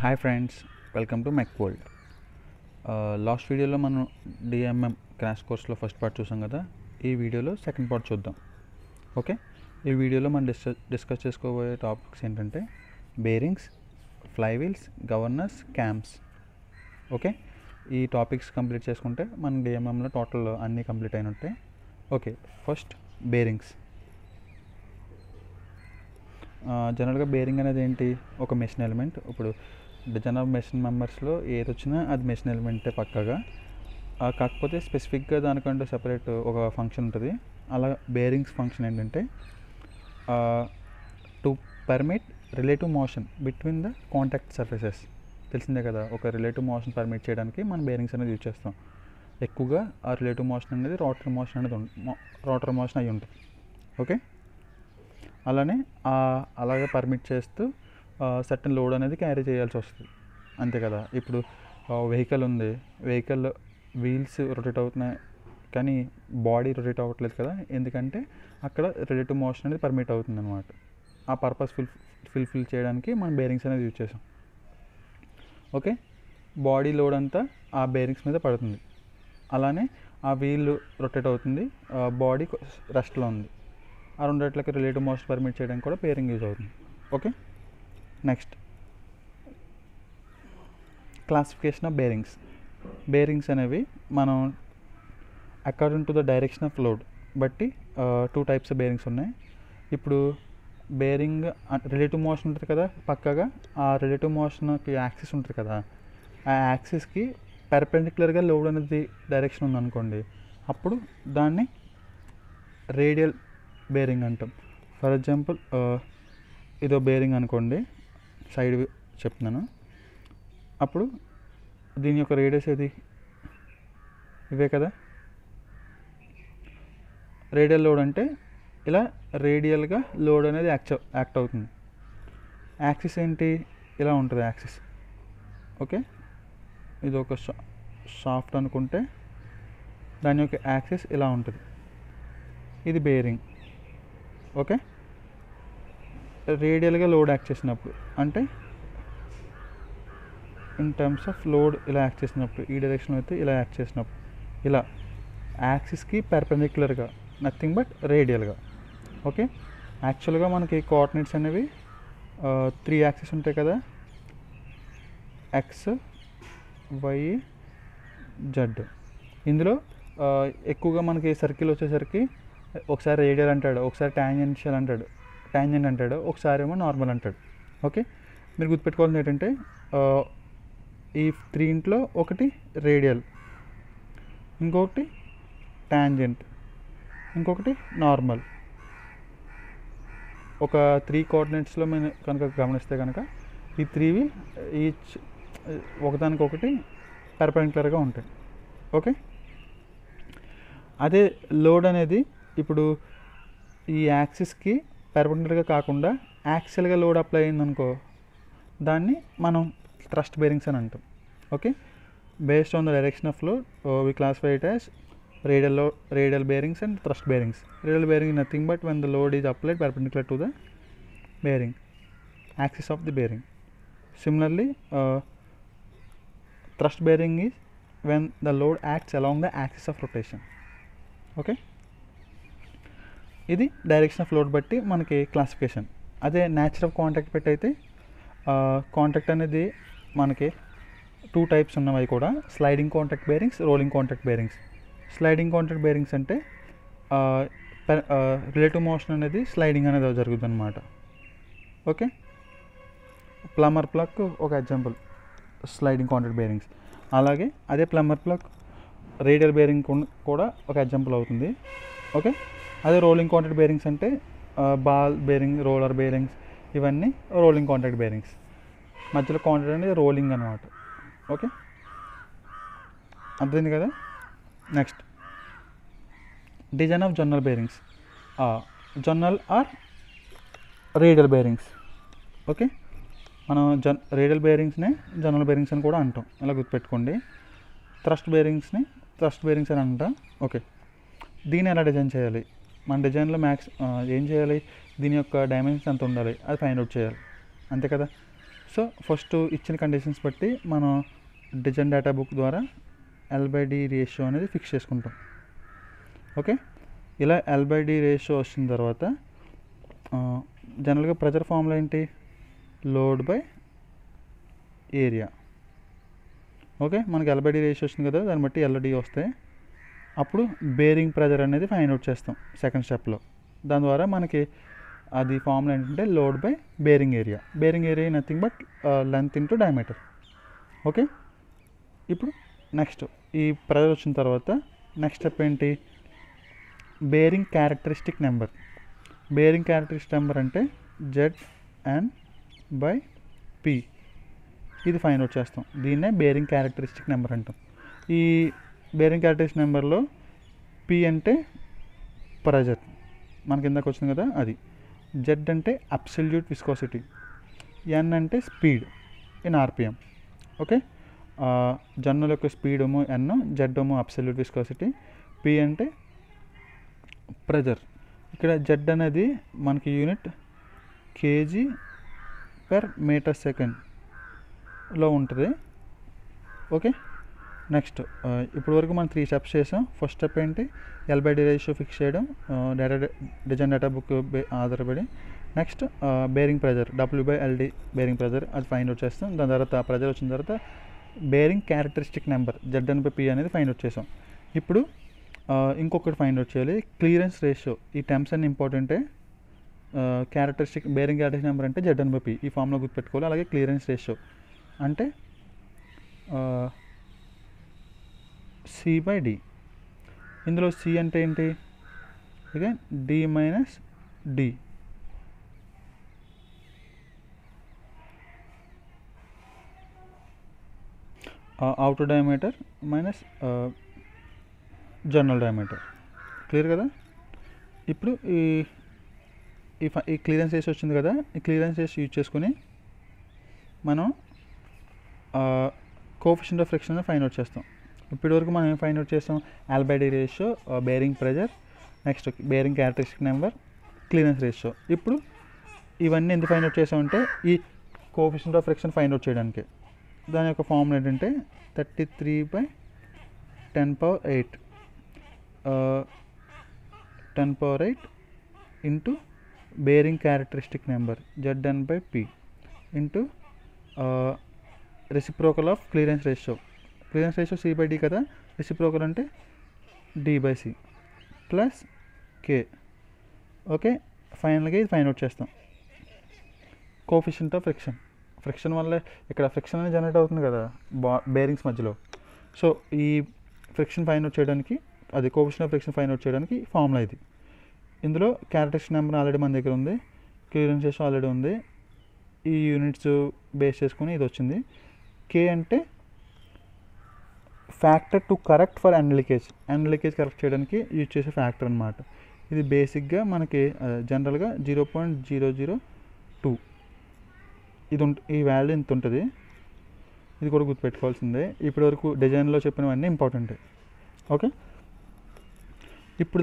Hi friends, welcome to mech world. Last వీడియోలో మనం DMM crash కోర్స్లో ఫస్ట్ పార్ట్ చూసాం కదా. ఈ వీడియోలో సెకండ్ పార్ట్ చూద్దాం. ఓకే, ఈ వీడియోలో మనం డిస్కస్ చేసుకోబోయే టాపిక్స్ ఏంటంటే bearings, flywheels, governors, cams. Okay, ఈ టాపిక్స్ కంప్లీట్ చేసుకుంటే మన డిఎంఎంలో టోటల్ అన్నీ కంప్లీట్ అయినట్టే. Okay, first bearings. జనరల్గా బేరింగ్ అనేది ఏంటి? ఒక మెషిన్ ఎలిమెంట్. ఇప్పుడు డిజైన్ ఆఫ్ మెషిన్ మెంబర్స్లో ఏది వచ్చినా అది మెషిన్ ఎలిమెంటే పక్కగా. కాకపోతే స్పెసిఫిక్గా దానికంటే సెపరేట్ ఒక ఫంక్షన్ ఉంటుంది. అలా బేరింగ్స్ ఫంక్షన్ ఏంటంటే to permit relative motion between the contact surfaces. తెలిసిందే కదా, ఒక రిలేటివ్ మోషన్ పర్మిట్ చేయడానికి మనం బేరింగ్స్ అనేది యూజ్ చేస్తాం. ఎక్కువగా ఆ రిలేటివ్ మోషన్ అనేది రోటరీ మోషన్ అనేది రోటరీ మోషన్ అయి ఉంటుంది. ఓకే, అలానే అలాగే పర్మిట్ చేస్తూ సర్టన్ లోడ్ అనేది క్యారీ చేయాల్సి వస్తుంది. అంతే కదా. ఇప్పుడు వెహికల్ ఉంది, వెహికల్ వీల్స్ రొటేట్ అవుతున్నాయి కానీ బాడీ రొటేట్ అవ్వట్లేదు కదా. ఎందుకంటే అక్కడ రిలేటివ్ మోషన్ అనేది పర్మిట్ అవుతుంది అనమాట. ఆ పర్పస్ ఫుల్ఫిల్ చేయడానికి మనం బేరింగ్స్ అనేది యూజ్ చేసాం. ఓకే, బాడీ లోడ్ అంతా ఆ బేరింగ్స్ మీద పడుతుంది. అలానే ఆ వీల్ రొటేట్ అవుతుంది, బాడీ రెస్ట్లో ఉంది. ఆ రెండిట్లకి రిలేటివ్ మోషన్ పర్మిట్ చేయడానికి కూడా బేరింగ్ యూజ్ అవుతుంది. Okay, next classification of bearings. Bearings అనేవి మనం according to the direction of load బట్టి 2 టైప్స్ ఆఫ్ బేరింగ్స్ ఉన్నాయి. ఇప్పుడు బేరింగ్ రిలేటివ్ మోషన్ ఉంటుంది కదా పక్కగా, ఆ రిలేటివ్ మోషన్కి యాక్సిస్ ఉంటుంది కదా, ఆ యాక్సిస్కి పెర్పెండిక్యులర్గా లోడ్ అనేది డైరెక్షన్ ఉందనుకోండి, అప్పుడు దాన్ని రేడియల్ బేరింగ్ అంటాం. ఫర్ ఎగ్జాంపుల్ ఇదో బేరింగ్ అనుకోండి, సైడ్ చెప్తున్నాను. అప్పుడు దీని యొక్క రేడియస్ ఏది? ఇవే కదా. రేడియల్ లోడ్ అంటే ఇలా రేడియల్గా లోడ్ అనేది యాక్ట్ అవుతుంది. యాక్సిస్ ఏంటి? ఇలా ఉంటుంది యాక్సిస్. ఓకే, ఇది ఒక షాఫ్ట్ అనుకుంటే దాని యొక్క యాక్సిస్ ఇలా ఉంటుంది. ఇది బేరింగ్. ఓకే, రేడియల్గా లోడ్ యాక్ట్ చేసినప్పుడు అంటే ఇన్ టర్మ్స్ ఆఫ్ లోడ్ ఇలా యాక్ట్ చేసినప్పుడు, ఈ డైరెక్షన్ అయితే ఇలా యాక్ట్ చేసినప్పుడు, ఇలా యాక్సిస్కి పెర్పెండిక్యులర్గా, నథింగ్ బట్ రేడియల్గా. ఓకే, యాక్చువల్గా మనకి కోఆర్డినేట్స్ అనేవి 3 యాక్సిస్ ఉంటాయి కదా, ఎక్స్, వై, జెడ్. ఇందులో ఎక్కువగా మనకి సర్కిల్ వచ్చేసరికి ఒకసారి రేడియల్ అంటాడు, ఒకసారి ట్యాంజెంట్ అంటాడు, ఒకసారి ఏమో నార్మల్ అంటాడు. ఓకే, మీరు గుర్తుపెట్టుకోవాల్సింది ఏంటంటే ఈ 3 ఒకటి రేడియల్, ఇంకొకటి ట్యాంజెంట్, ఇంకొకటి నార్మల్. ఒక 3 కోఆర్డినేట్స్లో మేము కనుక గమనిస్తే కనుక ఈ 3 ఈచ్ ఒకదానికొకటి పెర్పెండిక్యులర్గా ఉంటాయి. ఓకే, అదే లోడ్ అనేది ఇప్పుడు ఈ యాక్సిస్కి పెర్పెండిక్యులర్గా కాకుండా యాక్సియల్గా లోడ్ అప్లై అయిందనుకో, దాన్ని మనం థ్రస్ట్ బేరింగ్స్ అని అంటాం. Okay, based on the direction of load we classify it as radial bearings and thrust bearings. Radial bearing nothing but when the load is applied perpendicular to the bearing axis of the bearing. Similarly thrust bearing is when the load acts along the axis of rotation. Okay, ఇది direction of load బట్టి మనకి classification. అదే nature of contact పెట్టి అయితే contact అనేది మనకి 2 types ఉన్నవి కూడా, sliding contact bearings, rolling contact bearings. Sliding contact bearings అంటే రిలేటివ్ మోషన్ అనేది స్లైడింగ్ అనేది జరుగుతుంది అనమాట. ఓకే, ప్లమర్ ప్లగ్ ఒక ఎగ్జాంపుల్ స్లైడింగ్ కాంటాక్ట్ బేరింగ్స్. అలాగే అదే ప్లమర్ ప్లగ్ రేడియల్ బేరింగ్ కూడా ఒక ఎగ్జాంపుల్ అవుతుంది. ఓకే, అదే రోలింగ్ కాంటాక్ట్ బేరింగ్స్ అంటే బాల్ బేరింగ్, రోలర్ బేరింగ్స్, ఇవన్నీ రోలింగ్ కాంటాక్ట్ బేరింగ్స్. మధ్యలో కాంటాక్ట్ అనేది రోలింగ్ అనమాట. ఓకే, అర్థమైంది కదా. Next design of journal bearings. Journal or radial bearings. Okay, మనం రేడియల్ బేరింగ్స్ని జర్నల్ బేరింగ్స్ అని కూడా అంటాం. ఇలా గుర్తుపెట్టుకోండి. థ్రస్ట్ బేరింగ్స్ అని అంటాం. ఓకే, దీన్ని ఎలా డిజైన్ చేయాలి? మన డిజైన్లో ఏం చేయాలి? దీని యొక్క డైమెన్షన్స్ ఎంత ఉండాలి అది ఫైండ్ అవుట్ చేయాలి. అంతే కదా. సో ఫస్ట్ ఇచ్చిన కండిషన్స్ బట్టి మనం డిజైన్ డేటా బుక్ ద్వారా L/D రేషియో అనేది ఫిక్స్ చేసుకుంటాం. ఓకే, ఇలా L/D రేషియో వచ్చిన తర్వాత జనరల్గా ప్రెజర్ ఫార్ములా ఏంటి? Load by area. ఓకే, మనకి L/D రేషియో వచ్చింది కదా, దాన్ని బట్టి LD వస్తాయి. అప్పుడు బేరింగ్ ప్రెజర్ అనేది ఫైండ్ అవుట్ చేస్తాం సెకండ్ స్టెప్లో. దాని ద్వారా మనకి అది ఫార్ములా ఏంటంటే load by bearing area. Bearing area nothing but length into diameter. Okay, ఇప్పుడు నెక్స్ట్ ఈ ప్రెజర్ వచ్చిన తర్వాత నెక్స్ట్ స్టెప్ ఏంటి? Bearing characteristic number. Bearing characteristic number అంటే ZN/P. ఇది ఫైండ్ అవుట్ చేస్తాం. దీన్నే బేరింగ్ క్యారెక్టరిస్టిక్ నెంబర్ అంటాం. ఈ బేరింగ్ క్యారెక్టరిస్టిక్ నెంబర్లో P అంటే ప్రెజర్, మనకి ఇందాక వచ్చింది కదా అది. Z అంటే అబ్సల్యూట్ విస్కోసిటీ. N అంటే speed in RPM. Okay, journal యొక్క స్పీడ్ ఏమో N, Z ఏమో అబ్సల్యూట్ విస్కోసిటీ, P అంటే ప్రెజర్. ఇక్కడ Z అనేది మనకి యూనిట్ kg/m/s ఉంటుంది. ఓకే, నెక్స్ట్ ఇప్పుడు వరకు మనం 3 స్టెప్స్ చేసాం. ఫస్ట్ స్టెప్ ఏంటి? L/D రేషియో ఫిక్స్ చేయడం డిజైన్ డేటా బుక్ ఆధారపడి. Next bearing pressure W/LD bearing pressure అది ఫైండ్ అవుట్ చేస్తాం. దాని తర్వాత ప్రెజర్ వచ్చిన తర్వాత బేరింగ్ క్యారెక్టరిస్టిక్ నెంబర్ ZN/P అనేది ఫైండ్ అవుట్ చేసాం. ఇప్పుడు ఇంకొకటి ఫైండ్ అవుట్ చేయాలి, క్లియరెన్స్ రేషియో. ఈ టర్మ్స్ అన్ని ఇంపార్టెంటే. క్యారెక్టరిస్టిక్ బేరింగ్ క్యారెక్టరిస్టిక్ నెంబర్ అంటే ZN/P, ఈ ఫామ్లో గుర్తుపెట్టుకోవాలి. అలాగే క్లియరెన్స్ రేషియో అంటే C/D. ఇందులో C అంటే ఏంటి? Again D - D. Outer diameter minus journal diameter. Clear కదా? ఇప్పుడు ఈ క్లియరెన్స్ రేషియో వచ్చింది కదా, ఈ క్లియరెన్స్ రేషియో యూజ్ చేసుకుని మనం coefficient of friction find out చేస్తాం. ఇప్పటివరకు మనం ఏం ఫైండ్ అవుట్ చేస్తాం? L/D ratio, bearing pressure, next bearing characteristic number, clearance ratio. ఇప్పుడు ఇవన్నీ ఎందుకు ఫైండ్ అవుట్ చేసామంటే ఈ coefficient of friction find out చేయడానికి. దాని యొక్క ఫార్ములా ఏంటంటే 33/10⁸ 10⁸ into bearing characteristic number ZN/P into reciprocal of clearance ratio. Clearance ratio C/D కదా, రెసిప్రోకల్ అంటే D/C ప్లస్ K. ఓకే, ఫైనల్గా ఇది ఫైండ్ అవుట్ చేస్తాం. Coefficient of friction. ఫ్రిక్షన్ వల్ల ఇక్కడ ఫ్రిక్షన్ అనేది జనరేట్ అవుతుంది కదా బేరింగ్స్ మధ్యలో. సో ఈ ఫ్రిక్షన్ ఫైండ్ అవుట్ చేయడానికి, అది coefficient of friction find out చేయడానికి ఫార్ములా ఇది. ఇందులో క్యారెక్టరిస్టిక్ నెంబర్ ఆల్రెడీ మన దగ్గర ఉంది, క్లియరెన్స్ రేషియో ఆల్రెడీ ఉంది. ఈ యూనిట్స్ బేస్ చేసుకుని ఇది వచ్చింది. K అంటే factor to correct for end leakage. End leakage correct చేయడానికి యూజ్ చేసే ఫ్యాక్టర్ అనమాట. ఇది బేసిక్గా మనకి జనరల్గా 0.002 ఇది ఈ వాల్యూ ఇంత ఉంటుంది. ఇది కూడా గుర్తుపెట్టుకోవాల్సిందే. ఇప్పటివరకు డిజైన్లో చెప్పినవన్నీ ఇంపార్టెంట్. ఓకే, ఇప్పుడు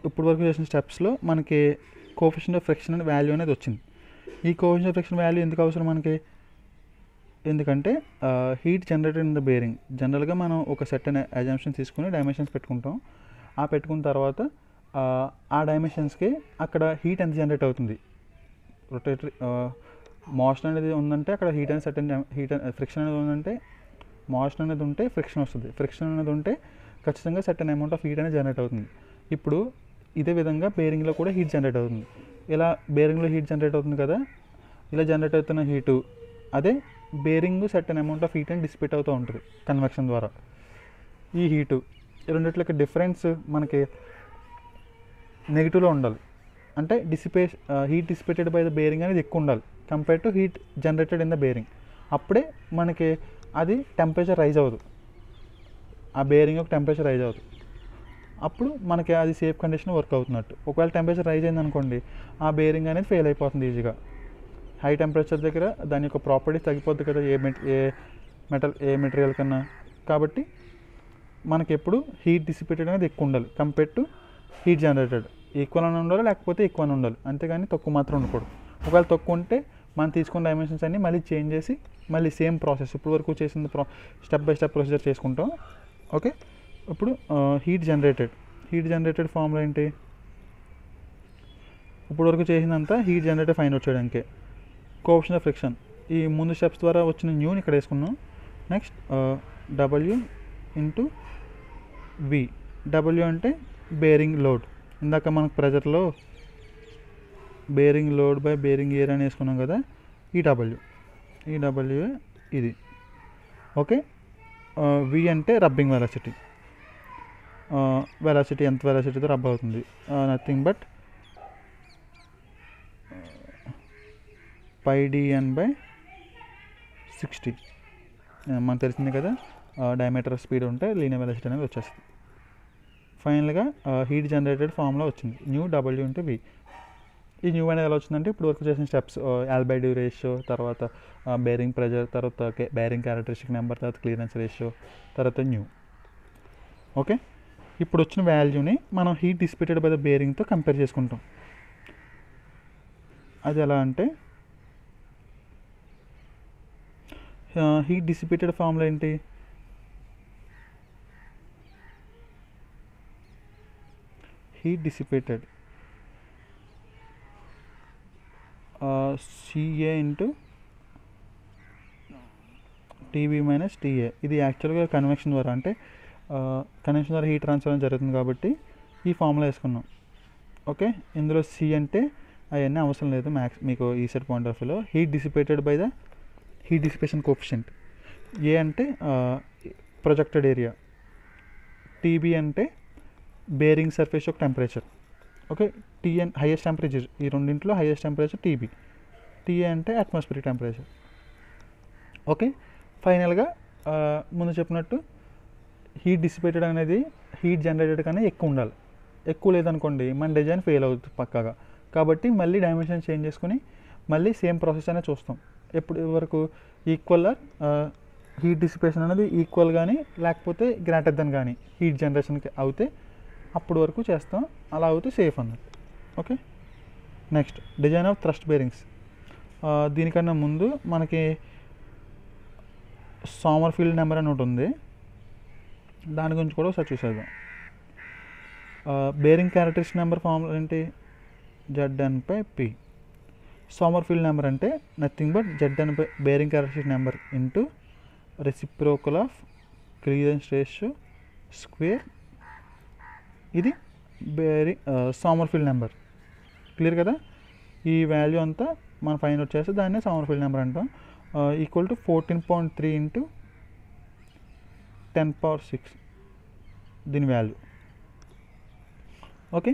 ఇప్పుడు వరకు చేసిన స్టెప్స్లో మనకి కోఎఫిషియంట్ ఆఫ్ ఫ్రిక్షన్ అనే వాల్యూ అనేది వచ్చింది. ఈ కోఎఫిషియంట్ ఆఫ్ ఫ్రిక్షన్ వాల్యూ ఎందుకు అవసరం మనకి? ఎందుకంటే heat generated in the bearing. జనరల్గా మనం ఒక సెట్ అనే అజంప్షన్ తీసుకుని డైమెన్షన్స్ పెట్టుకుంటాం. పెట్టుకున్న తర్వాత ఆ డైమెన్షన్స్కి అక్కడ హీట్ ఎంత జనరేట్ అవుతుంది, రొటేటరీ మోషన్ అనేది ఉందంటే అక్కడ హీట్ అనేది సెట్ ఫ్రిక్షన్ అనేది ఉందంటే మోషన్ అనేది ఉంటే ఫ్రిక్షన్ వస్తుంది. ఫ్రిక్షన్ అనేది ఉంటే ఖచ్చితంగా సర్టెన్ అమౌంట్ ఆఫ్ హీట్ అనేది జనరేట్ అవుతుంది. ఇప్పుడు ఇదే విధంగా బేరింగ్లో కూడా హీట్ జనరేట్ అవుతుంది. ఇలా బేరింగ్లో హీట్ జనరేట్ అవుతుంది కదా, ఇలా జనరేట్ అవుతున్న హీటు అదే bearing certain amount of heat అని డిసిపేట్ అవుతూ ఉంటుంది కన్వెక్షన్ ద్వారా. ఈ హీటు రెండిట్లకి డిఫరెన్స్ మనకి నెగిటివ్లో ఉండాలి. అంటే heat dissipated by the bearing అనేది ఎక్కువ ఉండాలి compare to heat generated in the bearing. అప్పుడే మనకి అది టెంపరేచర్ రైజ్ అవ్వదు, ఆ బేరింగ్ యొక్క టెంపరేచర్ రైజ్ అవ్వదు. అప్పుడు మనకి అది సేఫ్ కండిషన్ వర్క్ అవుతున్నట్టు. ఒకవేళ టెంపరేచర్ రైజ్ అయింది అనుకోండి, ఆ బేరింగ్ అనేది ఫెయిల్ అయిపోతుంది ఈజీగా. హై టెంపరేచర్ దగ్గర దాని యొక్క ప్రాపర్టీస్ తగ్గిపోద్ది కదా ఏ మెటీరియల్ కన్నా. కాబట్టి మనకి ఎప్పుడు హీట్ డిసిపేటెడ్ అనేది ఎక్కువ ఉండాలి compare to heat generated. Equal అని ఉండాలి, లేకపోతే ఎక్కువ అని ఉండాలి, అంతేగాని తక్కువ మాత్రం ఉండకూడదు. ఒకవేళ తక్కువ ఉంటే మనం తీసుకున్న డైమెన్షన్స్ అన్నీ మళ్ళీ చేంజ్ చేసి మళ్ళీ సేమ్ ప్రాసెస్ ఇప్పుడు వరకు చేసిన స్టెప్ బై స్టెప్ ప్రొసీజర్ చేసుకుంటాం. ఓకే, ఇప్పుడు హీట్ జనరేటెడ్ ఫార్ములా ఏంటి? ఇప్పుడు వరకు చేసినంత హీట్ జనరేటర్ ఫైండ్ అవుట్ చేయడానికి కోఎఫిషియంట్ ఆఫ్ ఫ్రిక్షన్ ఈ ముందు స్టెప్స్ ద్వారా వచ్చిన న్యూని ఇక్కడ వేసుకున్నాం. Next W into V. W అంటే బేరింగ్ లోడ్. ఇందాక మనకు ప్రెజర్లో bearing load by bearing area అని వేసుకున్నాం కదా, ఈ డబ్ల్యూ ఇది. ఓకే, వి అంటే రబ్బింగ్ వెలాసిటీ ఎంత వెలాసిటీతో రబ్ అవుతుంది, నథింగ్ బట్ πdn బై 60. మనకు తెలిసింది కదా, డయామీటర్ స్పీడ్ ఉంటే లీనియర్ వెలాసిటీ అనేది వచ్చేస్తుంది. ఫైనల్గా హీట్ జనరేటెడ్ ఫార్ములా వచ్చింది, న్యూ డబ్ల్యూ ఇంటూ వి. ఈ న్యూ అనేది ఎలా వచ్చిందంటే ఇప్పుడు వరకు చేసిన స్టెప్స్ L/D రేషియో, తర్వాత బేరింగ్ ప్రెజర్, తర్వాత బేరింగ్ క్యారెక్టరిస్టిక్ నెంబర్, తర్వాత క్లియరెన్స్ రేషియో, తర్వాత న్యూ. ఓకే, ఇప్పుడు వచ్చిన వాల్యూని మనం heat dissipated by the బేరింగ్తో compare చేసుకుంటాం. అది ఎలా అంటే హీట్ డిసిపేటెడ్ ఫార్ములా ఏంటి? Heat dissipated CA into TB minus TA. ఇది యాక్చువల్గా కన్వెక్షన్ ద్వారా, అంటే కన్వెక్షన్ ద్వారా హీట్ ట్రాన్స్ఫర్ జరుగుతుంది కాబట్టి ఈ ఫార్ములా వేసుకున్నాం. ఓకే, ఇందులో C అంటే అవన్నీ అవసరం లేదు మీకు ఈ సెట్ పాయింట్ ఆఫ్ వ్యూలో. Heat dissipated by the heat dissipation coefficient. A అంటే ప్రొజెక్టెడ్ ఏరియా. TB అంటే బేరింగ్ సర్ఫేస్ యొక్క temperature. Okay, TN highest temperature, ఈ రెండింటిలో హైయెస్ట్ టెంపరేచర్ TB. TA అంటే అట్మాస్ఫియరిక్ టెంపరేచర్. ఓకే, ఫైనల్గా ముందు చెప్పినట్టు హీట్ డిసిపేటెడ్ అనేది హీట్ జనరేటెడ్ కన్నా ఎక్కువ ఉండాలి. ఎక్కువ లేదనుకోండి మన డిజైన్ ఫెయిల్ అవుతుంది పక్కాగా. కాబట్టి మళ్ళీ డైమెన్షన్ చేంజ్ చేసుకుని మళ్ళీ సేమ్ ప్రాసెస్ అనేది చూస్తాం. ఎప్పుడు వరకు ఈక్వల్ హీట్ డిసిపేషన్ అనేది ఈక్వల్ కానీ లేకపోతే గ్రేటర్ దెన్ కానీ హీట్ జనరేషన్కి అవుతే అప్పుడు వరకు చేస్తాం. అలా అవుతే సేఫ్ అన్నట్టు. Okay, next design of thrust bearings. దీనికన్నా ముందు మనకి సోమర్ఫీల్డ్ నెంబర్ అని ఒకటి ఉంది, దాని గురించి కూడా ఒకసారి చూసేద్దాం. బేరింగ్ క్యారెక్టరిస్టిక్ నెంబర్ ఫార్ములా ఏంటి? Zn/P. సోమర్ఫీల్డ్ నెంబర్ అంటే nothing but Zn by bearing characteristic number into reciprocal of clearance ratio square. ఇది సోమర్ఫీల్డ్ నెంబర్. క్లియర్ కదా? ఈ వాల్యూ అంతా మనం ఫైండ్ అవుట్ చేస్తే దాన్నే సోమర్ఫీల్డ్ నెంబర్ అంటాం. ఈక్వల్ టు 14.3 ఇంటూ 10⁶ దీని వాల్యూ. ఓకే,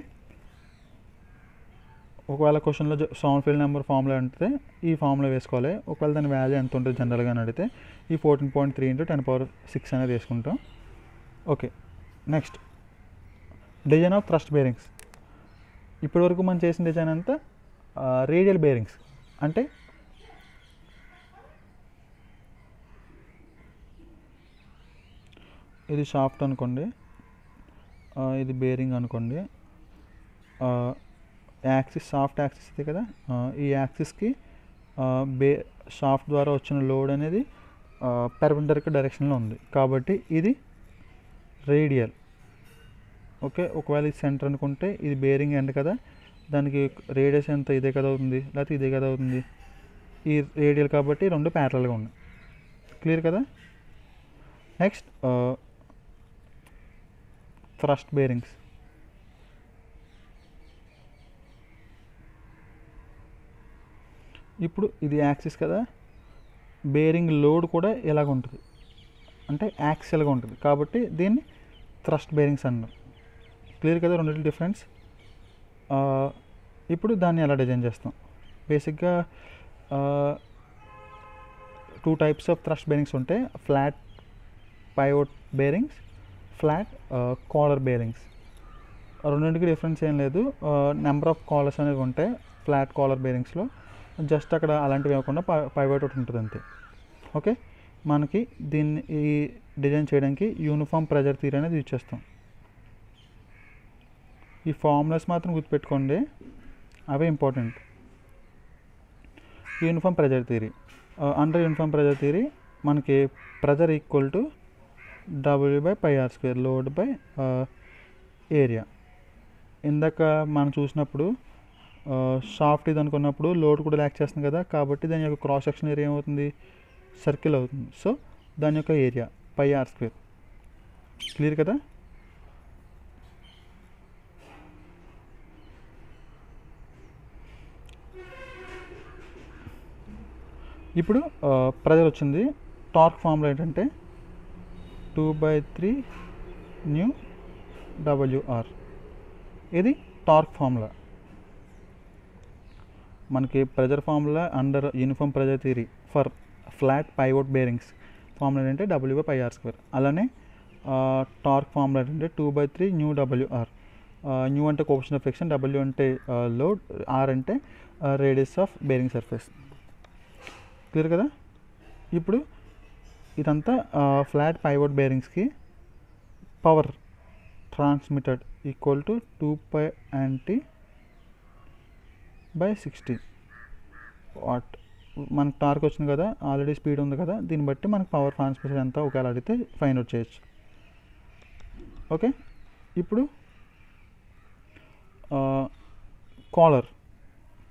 ఒకవేళ క్వశ్చన్లో సోమర్ఫీల్డ్ నెంబర్ ఫార్ములా అంటే ఈ ఫార్ములా వేసుకోవాలి. ఒకవేళ దాని వాల్యూ ఎంత ఉంటుంది జనరల్గా అని అడిగితే ఈ 14.3 ఇంటూ 10⁶ అనేది వేసుకుంటాం. Okay, next design of thrust bearings. ఇప్పటివరకు మనం చేసిన డిజైన్ అంతా రేడియల్ బేరింగ్స్. అంటే ఇది షాఫ్ట్ అనుకోండి, ఇది బేరింగ్ అనుకోండి. యాక్సిస్ సాఫ్ట్ యాక్సిస్ ఇది కదా, ఈ యాక్సిస్కి షాఫ్ట్ ద్వారా వచ్చిన లోడ్ అనేది పెర్పెండిక్యులర్ డైరెక్షన్లో ఉంది కాబట్టి ఇది రేడియల్. ఓకే, ఒకవేళ ఇది సెంటర్ అనుకుంటే ఇది బేరింగ్ ఎండ్ కదా, దానికి రేడియస్ ఎంత ఇదే కదా అవుతుంది, లేకపోతే ఇదే కదా అవుతుంది. ఈ రేడియల్ కాబట్టి రెండు ప్యారలల్గా ఉన్నాయి. క్లియర్ కదా? Next thrust bearings. ఇప్పుడు ఇది యాక్సిస్ కదా, బేరింగ్ లోడ్ కూడా ఎలాగ ఉంటుంది అంటే యాక్సియల్గా ఉంటుంది కాబట్టి దీన్ని థ్రస్ట్ బేరింగ్స్ అన్నారు. క్లియర్ కదా రెండింటి డిఫరెన్స్? ఇప్పుడు దాన్ని ఎలా డిజైన్ చేస్తాం? బేసిక్గా 2 టైప్స్ ఆఫ్ థ్రస్ట్ బేరింగ్స్ ఉంటాయి. Flat pivot bearings, flat collar bearings. రెండింటికి డిఫరెన్స్ ఏం లేదు, నెంబర్ ఆఫ్ కాలర్స్ అనేవి ఉంటాయి ఫ్లాట్ కాలర్ బేరింగ్స్లో. జస్ట్ అక్కడ అలాంటివి కాకుండా పైవోట్ ఒకటి ఉంటుంది అంతే. ఓకే, మనకి దీన్ని ఈ డిజైన్ చేయడానికి యూనిఫామ్ ప్రెజర్ థియరీ అనేది యూజ్ చేస్తాం. ఈ ఫార్ములాస్ మాత్రం గుర్తుపెట్టుకోండి, అవే important. Uniform pressure theory. Under uniform pressure theory మనకి pressure equal to W/πr², load by area. ఇందాక మనం చూసినప్పుడు షాఫ్ట్ ఇది అనుకున్నప్పుడు లోడ్ కూడా యాక్ట్ చేస్తుంది కదా, కాబట్టి దాని యొక్క క్రాస్ సెక్షన్ ఏరియా ఏమవుతుంది, సర్కిల్ అవుతుంది. సో దాని యొక్క ఏరియా πr². క్లియర్ కదా. ఇప్పుడు ప్రెజర్ వచ్చింది. టార్క్ ఫార్ములా ఏంటంటే 2/3 న్యూ WR. ఇది టార్క్ ఫార్ములా. మనకి pressure formula under uniform pressure theory for flat pivot bearings formula ఏంటంటే W/πr². అలానే టార్క్ ఫార్ములా ఏంటంటే 2/3 న్యూ WR. న్యూ అంటే కోఎఫిషియంట్ ఆఫ్ ఫ్రిక్షన్, W అంటే లోడ్, R అంటే radius of bearing surface. Clear కదా. ఇప్పుడు ఇదంతా ఫ్లాట్ పైవోట్ బేరింగ్స్కి power transmitted equal to 2π/60 watt. మనకు టార్క్ వచ్చింది కదా, ఆల్రెడీ స్పీడ్ ఉంది కదా, దీన్ని బట్టి మనకు పవర్ ట్రాన్స్మిషన్ ఎంత ఒకవేళ అడిగితే ఫైండ్ అవుట్ చేయొచ్చు. ఓకే. ఇప్పుడు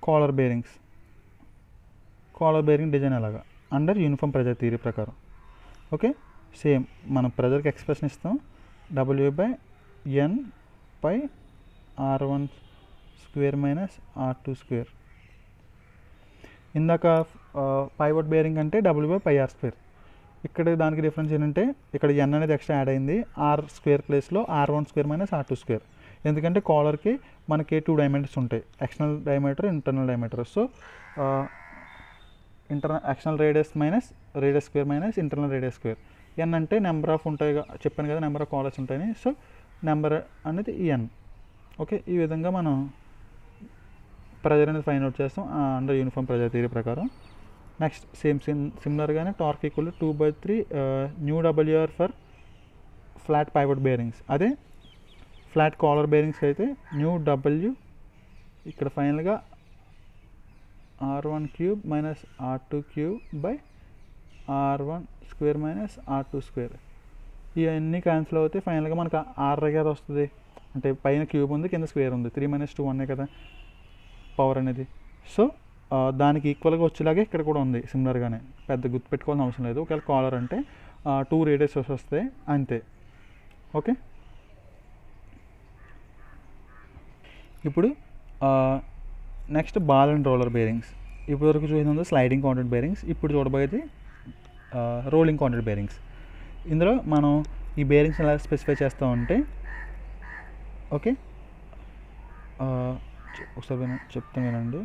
collar bearings, collar bearing design ఎలాగా అండర్ యూనిఫామ్ ప్రెజర్ థియరీ ప్రకారం. ఓకే. సేమ్ మనం ప్రెజర్కి ఎక్స్ప్రెషన్ ఇస్తాం, W/N/R1² - R2². ఇందాక పైవోట్ బేరింగ్ అంటే W/πr². ఇక్కడ దానికి డిఫరెన్స్ ఏంటంటే ఇక్కడ N అనేది ఎక్స్ట్రా యాడ్ అయింది, R² ప్లేస్లో R1² - R2². ఎందుకంటే కాలర్కి మనకి 2 డైమెన్షన్స్ ఉంటాయి, external diameter, internal diameter. So external radius square minus internal radius square. N అంటే నెంబర్ ఆఫ్ ఉంటాయి, చెప్పాను కదా నెంబర్ ఆఫ్ కాలర్స్ ఉంటాయని. సో నెంబర్ అనేది N. ఓకే. ఈ విధంగా మనం ప్రెజర్ అనేది ఫైండ్ అవుట్ చేస్తాం అండర్ యూనిఫామ్ ప్రెజర్ థియరీ ప్రకారం. నెక్స్ట్ సిమిలర్గానే torque equal 2/3 mu WR for flat pivot bearings. అదే ఫ్లాట్ కాలర్ బేరింగ్స్కి అయితే న్యూ W ఇక్కడ ఫైనల్గా R1³ - R2³/R1² - R2². ఇవన్నీ క్యాన్సిల్ అవుతాయి. ఫైనల్గా మనకు R దగ్గర వస్తుంది. అంటే పైన క్యూబ్ ఉంది, కింద స్క్వేర్ ఉంది, 3 - 2 1 కదా పవర్ అనేది. సో దానికి ఈక్వల్గా వచ్చేలాగే ఇక్కడ కూడా ఉంది సిమిలర్గానే, పెద్ద గుర్తుపెట్టుకోవాల్సిన అవసరం లేదు. ఒకవేళ కాలర్ అంటే 2 రేడియసెస్ వస్తాయి అంతే. ఓకే. ఇప్పుడు next ball and roller bearings. ఇప్పటివరకు చూసింది స్లైడింగ్ కాంటాక్ట్ బేరింగ్స్. ఇప్పుడు చూడబోయేది రోలింగ్ కాంటాక్ట్ బేరింగ్స్. ఇందులో మనం ఈ బేరింగ్స్ ఎలా స్పెసిఫై చేస్తామంటే, ఓకే ఒకసారి చెప్తాను వినండి.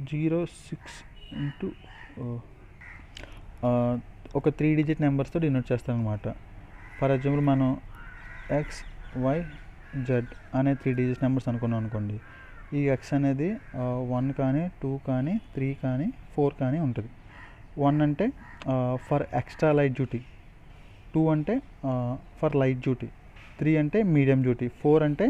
0.6 ఇంటూ ఒక 3 డిజిట్ నెంబర్స్తో డినోట్ చేస్తాం అనమాట. ఫర్ ఎగ్జాంపుల్ మనం XYZ అనే 3 డిజిట్ నెంబర్స్ అనుకున్నాం అనుకోండి. ఈ X అనేది 1 కానీ 2 కానీ 3 కానీ 4 కానీ ఉంటుంది. 1 అంటే ఫర్ ఎక్స్ట్రా లైట్ డ్యూటీ, 2 అంటే ఫర్ లైట్ డ్యూటీ, 3 అంటే మీడియం డ్యూటీ, 4 అంటే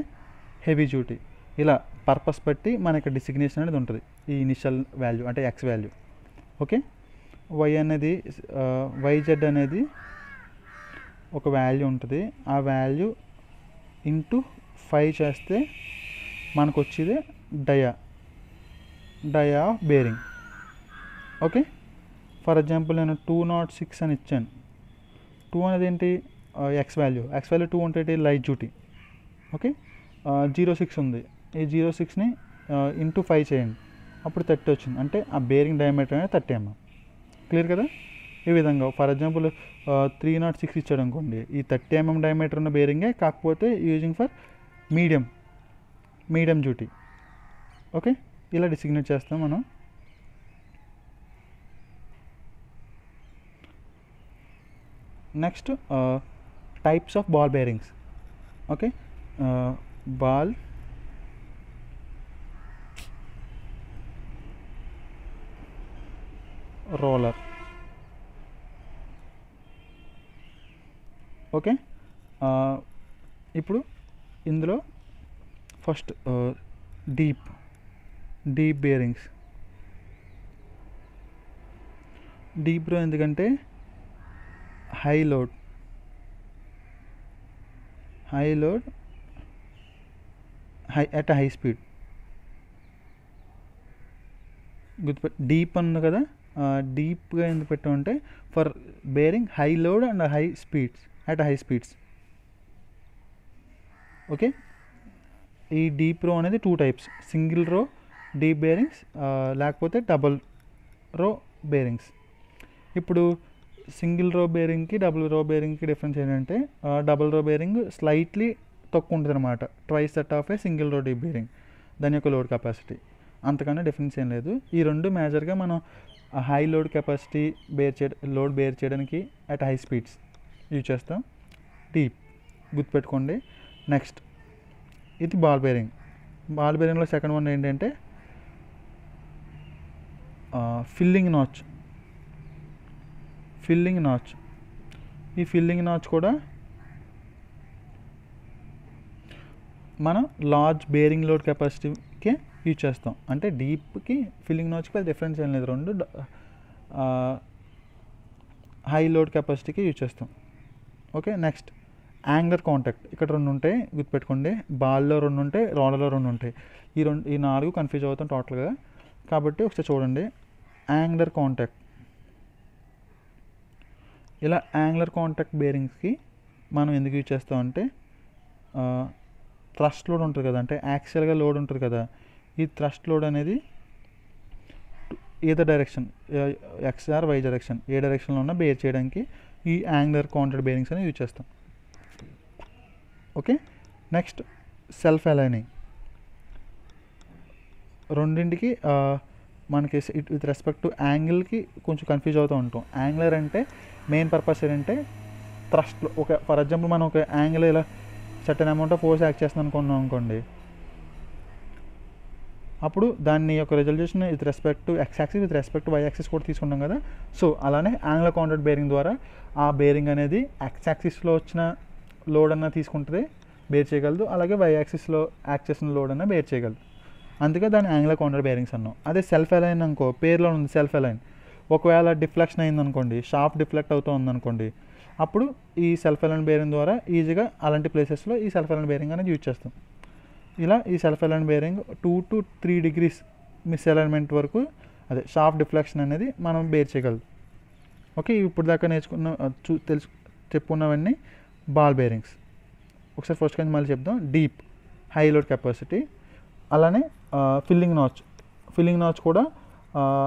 హెవీ డ్యూటీ. ఇలా పర్పస్ బట్టి మనకి డిసిగ్నేషన్ అనేది ఉంటుంది. ఈ ఇనిషియల్ వాల్యూ అంటే X వాల్యూ. ఓకే. YZ అనేది ఒక వాల్యూ ఉంటుంది. ఆ వాల్యూ ఇంటూ 5 చేస్తే మనకు వచ్చేది డయా బేరింగ్. ఓకే. ఫర్ ఎగ్జాంపుల్ నేను 206 అని ఇచ్చాను. 2 అనేది ఏంటి, X వాల్యూ 2 అంటే లైట్ డ్యూటీ. ఓకే. 06 ఉంది, ఈ 06ని ఇంటూ 5 చేయండి, అప్పుడు 30 వచ్చింది. అంటే ఆ బేరింగ్ డయామీటర్ అనేది 30 mm. క్లియర్ కదా. ఈ విధంగా ఫర్ ఎగ్జాంపుల్ 306 ఇచ్చాడు అనుకోండి, ఈ 30 mm డయామీటర్ ఉన్న బేరింగే, కాకపోతే using for medium duty. Okay. ఇలా డిసిగ్నేట్ చేస్తాం మనం. Next types of ball bearings. Okay. Ball, roller. Okay. ఇప్పుడు ఇందులో ఫస్ట్ డీప్ బేరింగ్స్. డీప్ రో ఎందుకంటే high load at high speed. Deep అన్న కదా, డీప్గా ఎందుకు పెట్టామంటే for bearing high load and high speeds at high speeds. Okay, ఈ డీప్ రో అనేది 2 టైప్స్, సింగిల్ రో డీప్ బేరింగ్స్ లేకపోతే డబుల్ రో బేరింగ్స్. ఇప్పుడు సింగిల్ రో బేరింగ్కి డబుల్ రో బేరింగ్కి డిఫరెన్స్ ఏంటంటే డబుల్ రో బేరింగ్ స్లైట్లీ తక్కువ ఉంటుంది అనమాట, twice that of a single రో డీప్ బేరింగ్ దాని యొక్క లోడ్ కెపాసిటీ. అంతకన్నా డిఫరెన్స్ ఏం లేదు. ఈ రెండు మేజర్గా మనం high load capacity load bear చేయడానికి అట్ హై స్పీడ్స్ యూజ్ చేస్తాం. డీప్ గుర్తుపెట్టుకోండి. నెక్స్ట్ ఇది బాల్ బేరింగ్. బాల్ బేరింగ్లో సెకండ్ వన్ ఏంటంటే ఫిల్లింగ్ నాచ్. ఈ ఫిల్లింగ్ నాచ్ కూడా మనం లార్జ్ బేరింగ్ లోడ్ కెపాసిటీకే యూజ్ చేస్తాం. అంటే డీప్కి ఫిల్లింగ్ నాచ్కి డిఫరెన్స్ ఏం లేదు, రెండు హై లోడ్ కెపాసిటీకి యూజ్ చేస్తాం. Okay, next angular contact. ఇక్కడ 2 ఉంటాయి గుర్తుపెట్టుకోండి, బాల్లో 2 ఉంటాయి, రోలర్లో 2 ఉంటాయి. ఈ 4 కన్ఫ్యూజ్ అవుతాం టోటల్గా. కాబట్టి ఒకసారి చూడండి, యాంగులర్ కాంటాక్ట్. ఇలా యాంగులర్ కాంటాక్ట్ బేరింగ్స్కి మనం ఎందుకు యూజ్ చేస్తామంటే థ్రస్ట్ లోడ్ ఉంటుంది కదా, అంటే యాక్చువల్గా లోడ్ ఉంటుంది కదా, ఈ థ్రస్ట్ లోడ్ అనేది ఏదో direction X or Y direction, ఏ డైరెక్షన్లో ఉన్నా బేర్ చేయడానికి ఈ యాంగులర్ కాంటాక్ట్ బేరింగ్స్ అనేది యూజ్ చేస్తాం. Okay, next self aligning. రెండింటికి మనకి విత్ రెస్పెక్ట్ టు యాంగిల్కి కొంచెం కన్ఫ్యూజ్ అవుతూ ఉంటాం. యాంగులర్ అంటే మెయిన్ పర్పస్ ఏంటంటే థ్రస్ట్లో ఫర్ ఎగ్జాంపుల్ మనం ఒక యాంగిల్ ఇలా certain amount of force act చేస్తున్నాం అనుకోండి, అప్పుడు దాన్ని యొక్క resolution with respect to X axis with respect to Y axis కూడా తీసుకుంటాం కదా. సో అలానే యాంగులర్ కాంటాక్ట్ బేరింగ్ ద్వారా ఆ బేరింగ్ అనేది ఎక్స్ యాక్సిస్లో వచ్చిన లోడ్ అన్న తీసుకుంటుంది, బేర్ చేయగలదు, అలాగే వై యాక్సిస్లో యాక్ట్ చేసిన లోడ్ అన్న బేర్ చేయగలదు. అందుకే దాన్ని యాంగులర్ కాంటాక్ట్ బేరింగ్స్ అన్నాం. అదే సెల్ఫ్ అలైన్ అనుకో, పేరులో ఉంది సెల్ఫ్ అలైన్. ఒకవేళ డిఫ్లెక్షన్ అయిందనుకోండి, షాఫ్ట్ డిఫ్లెక్ట్ అవుతూ ఉందనుకోండి, అప్పుడు ఈ సెల్ఫ్ అలైన్ బేరింగ్ ద్వారా ఈజీగా అలాంటి ప్లేసెస్లో ఈ సెల్ఫ్ అలైన్ బేరింగ్ అనేది యూజ్ చేస్తాం. ఇలా ఈ self align bearing 2 to 3 degrees miss alignment వరకు, అదే షాఫ్ట్ డిఫ్లెక్షన్ అనేది మనం బేర్ చేయగలదు. ఓకే, ఇప్పుడు దాకా చెప్పుకున్నవన్నీ బాల్ బేరింగ్స్. ఒకసారి ఫస్ట్ కానీ మళ్ళీ చెప్దాం. డీప్ హై లోడ్ కెపాసిటీ, అలానే ఫిల్లింగ్ నాచ్ కూడా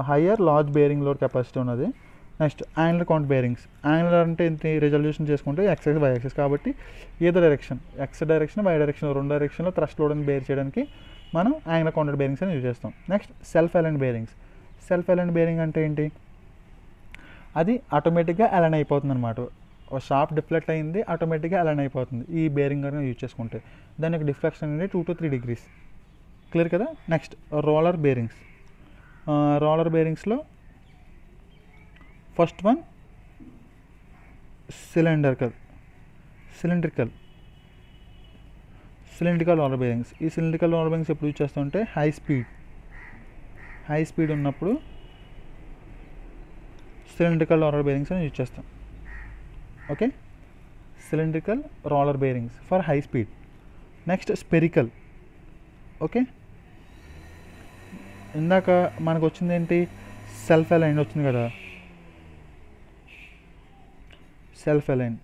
higher large bearing load capacity ఉన్నది. Next angular contact bearings. Angular అంటే ఇంత రిజల్యూషన్ చేసుకుంటే ఎక్స్ యాక్సిస్ వై యాక్సిస్, కాబట్టి ఏదో direction X direction Y direction 2 డైరెక్షన్లో థ్రస్ట్ లోడ్ని బేర్ చేయడానికి మనం యాంగులర్ కాంటాక్ట్ బేరింగ్స్ అని యూజ్ చేస్తాం. Next self align bearings. Self align bearing అంటే ఏంటి? అది ఆటోమేటిక్గా అలైన్ అయిపోతుంది అనమాట. షార్ప్ డిఫ్లెక్ట్ అయింది, ఆటోమేటిక్గా అలైన్ అయిపోతుంది ఈ బేరింగ్ అనేది యూజ్ చేసుకుంటే. దాని యొక్క డిఫ్లెక్షన్ అనేది 2 to 3 degrees. క్లియర్ కదా. Next roller bearings. రోలర్ బేరింగ్స్లో first one cylindrical roller bearings. ఈ సిలిండ్రికల్ రోలర్ బేరింగ్స్ ఎప్పుడు యూజ్ చేస్తుంటే హై స్పీడ్ ఉన్నప్పుడు సిలిండ్రికల్ రోలర్ బేరింగ్స్ అని యూజ్ చేస్తాం. Okay, cylindrical roller bearings for high speed. Next spherical. Okay, ఇందాక మనకు వచ్చింది ఏంటి? సెల్ఫ్ అలైన్ వచ్చింది కదా. సెల్ఫ్ అలైన్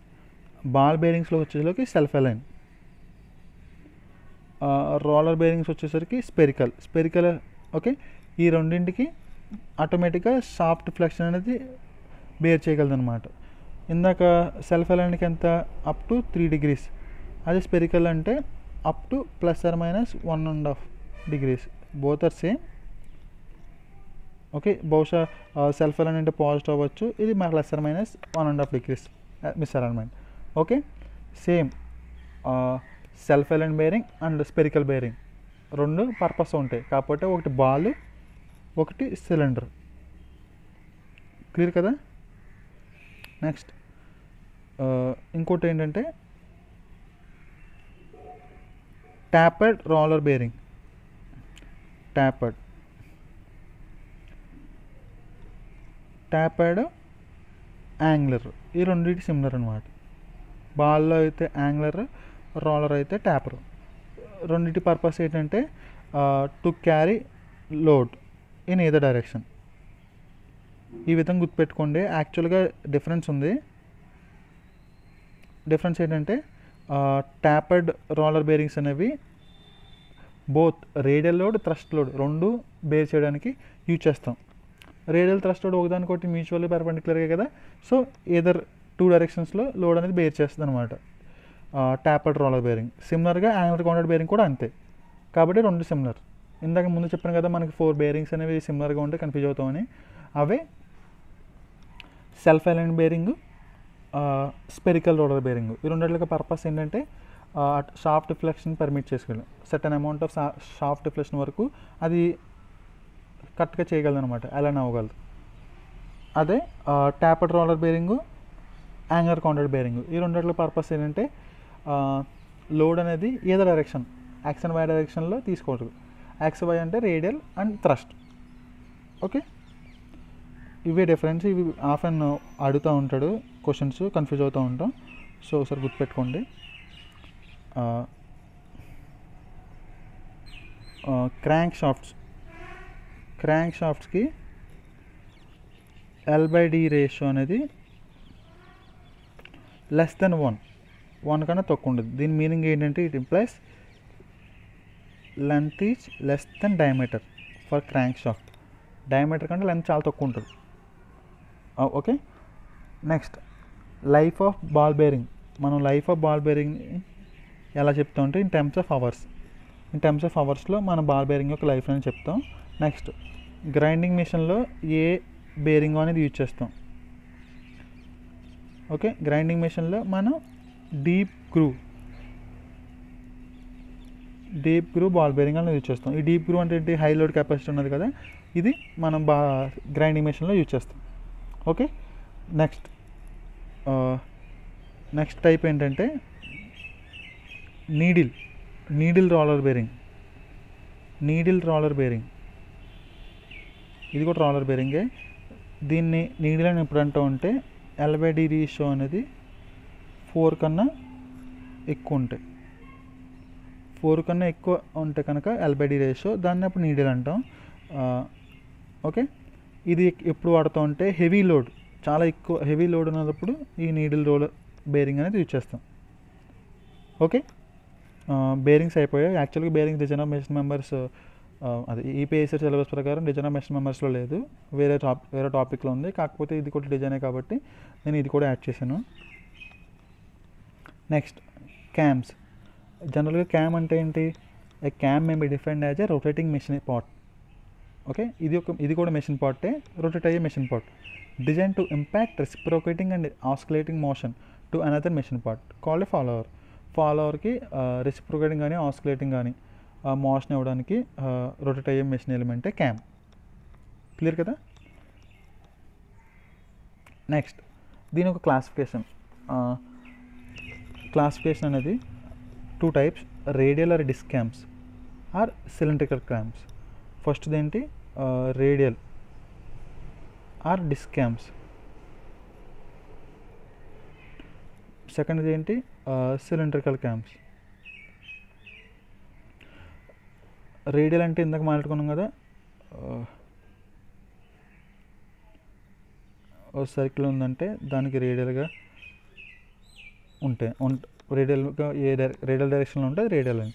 బాల్ బేరింగ్స్లో వచ్చేసరికి సెల్ఫ్ అలైన్, రోలర్ బేరింగ్స్ వచ్చేసరికి స్పెరికల్. ఓకే, ఈ రెండింటికి ఆటోమేటిక్గా షాఫ్ట్ డిఫ్లెక్షన్ అనేది బేర్ చేయగలదు అనమాట. ఇందాక సెల్ఫ్ అలైన్కి ఎంత? Up to 3 degrees. అదే స్పెరికల్ అంటే up to ±1.5 degrees. Both are same. Okay, బహుశా సెల్ఫ్ అలైన్ అంటే పాజిటివ్ అవ్వచ్చు, ఇది ±1.5 degrees misalignment. Okay, same self align bearing and spherical bearing రెండు పర్పస్ ఉంటాయి, కాకపోతే ఒకటి బాల్, ఒకటి సిలిండర్. క్లియర్ కదా. నెక్స్ట్ ఇంకోటి ఏంటంటే tapered roller bearing. Tapered, angler, ఈ రెండింటి సిమిలర్ అనమాట. బాల్లో అయితే యాంగ్లర్, రోలర్ అయితే ట్యాపర్. రెండింటి పర్పస్ ఏంటంటే to carry load in either direction. ఈ విధంగా గుర్తుపెట్టుకోండి. యాక్చువల్గా డిఫరెన్స్ ఉంది. డిఫరెన్స్ ఏంటంటే ట్యాపర్డ్ రోలర్ బేరింగ్స్ అనేవి both radial load, thrust load రెండు బేర్ చేయడానికి యూజ్ చేస్తాం. రేడియల్ థ్రస్ట్ లోడ్ ఒకదానికొకటి మ్యూచువల్లీ పర్పెండిక్యులర్గా కదా, సో ఏదర్ 2 డైరెక్షన్స్లో లోడ్ అనేది బేర్ చేస్తుంది అనమాట ట్యాపర్డ్ రోలర్ బేరింగ్. సిమిలర్గా యాంగులర్ కౌంటెడ్ బేరింగ్ కూడా అంతే. కాబట్టి రెండు సిమిలర్. ఇందాక ముందు చెప్పాను కదా మనకి 4 బేరింగ్స్ అనేవి సిమిలర్గా ఉంటే కన్ఫ్యూజ్ అవుతామని. అవే self align bearing, spherical roller bearing. ఈ రెండింటికి పర్పస్ ఏంటంటే షాఫ్ట్ డిఫ్లెక్షన్ పర్మిట్ చేసుకోగలం. Certain amount of shaft deflection వరకు అది కరెక్ట్గా చేయగలదు అనమాట, అలైన్ అవ్వగలదు. అదే tapered roller bearing, angular contact bearing, ఈ రెండింటిలో పర్పస్ ఏంటంటే లోడ్ అనేది ఏదో డైరెక్షన్ ఎక్స్ అండ్ వై డైరెక్షన్లో తీసుకోవద్దు. ఎక్స్ వై అంటే రేడియల్ అండ్ థ్రస్ట్. ఓకే, ఇవే డిఫరెన్స్. ఇవి హాఫ్ అండ్ అడుగుతూ ఉంటాడు క్వశ్చన్స్, కన్ఫ్యూజ్ అవుతూ ఉంటాం. సో ఒకసారి గుర్తుపెట్టుకోండి. క్రాంక్ షాఫ్ట్స్కి L/D రేషియో అనేది లెస్ దెన్ 1 కన్నా తక్కువ ఉండదు. దీని మీనింగ్ ఏంటంటే it implies length is less than diameter for crank shaft. Diameter కంటే లెంత్ చాలా తక్కువ ఉంటుంది. Okay, next life of ball bearing. మనం లైఫ్ ఆఫ్ బాల్ బేరింగ్ ఎలా చెప్తామంటే in terms of hours. In terms of అవర్స్లో మన బాల్ బేరింగ్ యొక్క లైఫ్ అని చెప్తాం. నెక్స్ట్ గ్రైండింగ్ మిషన్లో ఏ బేరింగ్ అనేది యూజ్ చేస్తాం. ఓకే, గ్రైండింగ్ మిషన్లో మనం డీప్ గ్రూ బాల్ బేరింగ్ అనేది యూజ్ చేస్తాం. ఈ డీప్ గ్రూ అంటే ఏంటి, హై లోడ్ కెపాసిటీ ఉన్నది కదా, ఇది మనం గ్రైండింగ్ మిషన్లో యూజ్ చేస్తాం. ఓకే, నెక్స్ట్ టైప్ ఏంటంటే నీడిల్ రోలర్ బేరింగ్. ఇది కూడా రోలర్ బేరింగే. దీన్ని నీడిల్ అని ఎప్పుడు అంటూ ఉంటే L/D రేషియో అనేది 4 కన్నా ఎక్కువ ఉంటాయి. 4 కన్నా ఎక్కువ ఉంటే కనుక L/D రేషియో, దాన్ని అప్పుడు నీడిల్ అంటాం. ఓకే, ఇది ఎప్పుడు వాడుతూ ఉంటే చాలా ఎక్కువ హెవీ లోడ్ ఉన్నప్పుడు ఈ నీడిల్ రోలర్ బేరింగ్ అనేది యూజ్ చేస్తాం. ఓకే, బేరింగ్స్ అయిపోయాయి. యాక్చువల్గా bearings design of machine members అది EPISR సిలబస్ ప్రకారం డిజైన్ ఆఫ్ మెషిన్ మెంబర్స్లో లేదు, వేరే టాపిక్లో ఉంది. కాకపోతే ఇది కూడా డిజైనే కాబట్టి నేను ఇది కూడా యాడ్ చేశాను. Next cams. జనరల్గా క్యామ్ అంటే ఏంటి, a cam may be defined as a rotating machine part. Okay, ఇది కూడా మెషిన్ పార్టే, రొటేట్ అయ్యే machine part. Design to impact reciprocating and oscillating motion to another machine part called a follower. ఫాలోవర్కి reciprocating కానీ oscillating కానీ motion ఇవ్వడానికి rotate అయ్యే machine ఎలిమెంటే క్యామ్. క్లియర్ కదా. నెక్స్ట్ దీని ఒక క్లాసిఫికేషన్ అనేది 2 types, radial or disc cams or cylindrical cams. First ఏంటి, radial or disc cams. Second ఏంటి, సిలిండ్రికల్ క్యామ్స్. రేడియల్ అంటే ఇందాక మాట్లాడుకున్నాం కదా, ఓ సర్కిల్ ఉందంటే దానికి రేడియల్గా రేడియల్గా రేడియల్ డైరెక్షన్లో ఉంటే అది రేడియల్ అని.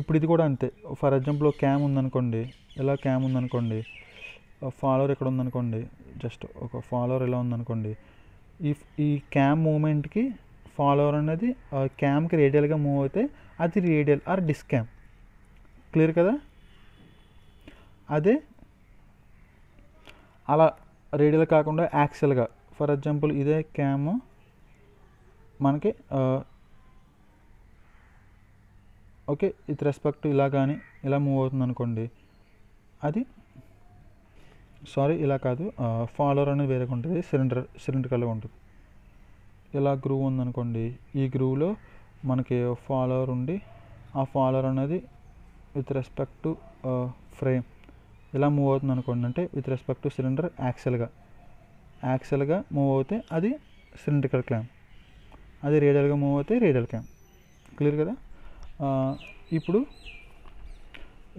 ఇప్పుడు ఇది కూడా అంతే. ఫర్ ఎగ్జాంపుల్ క్యామ్ ఉందనుకోండి, ఇలా క్యామ్ ఉందనుకోండి, ఫాలోవర్ ఇక్కడ ఉందనుకోండి, జస్ట్ ఒక ఫాలోవర్ ఇలా ఉందనుకోండి, ఈ క్యామ్ మూమెంట్కి ఫాలోవర్ అనేది క్యామ్కి రేడియల్గా మూవ్ అయితే అది radial or disc cam. Clear కదా. అదే అలా రేడియల్ కాకుండా యాక్సియల్గా, ఫర్ ఎగ్జాంపుల్ ఇదే క్యామ్ మనకి ఓకే విత్ రెస్పెక్ట్ ఇలా కానీ ఇలా మూవ్ అవుతుంది అనుకోండి, అది ఇలా కాదు, ఫాలోవర్ అనేది వేరేగా ఉంటుంది, సిలిండ్రికల్గా ఉంటుంది. ఇలా గ్రూవ్ ఉందనుకోండి, ఈ గ్రూవ్లో మనకి ఫాలోవర్ ఉండి ఆ ఫాలోవర్ అనేది విత్ రెస్పెక్ట్ టు ఫ్రేమ్ ఇలా మూవ్ అవుతుంది అనుకోండి, అంటే విత్ రెస్పెక్ట్ టు సిలిండర్ యాక్సియల్గా. యాక్సియల్గా మూవ్ అవుతే అది సిలిండ్రికల్ క్లాంప్, అది రేడియల్గా మూవ్ అయితే రేడియల్ క్లాంప్. క్లియర్ కదా. ఇప్పుడు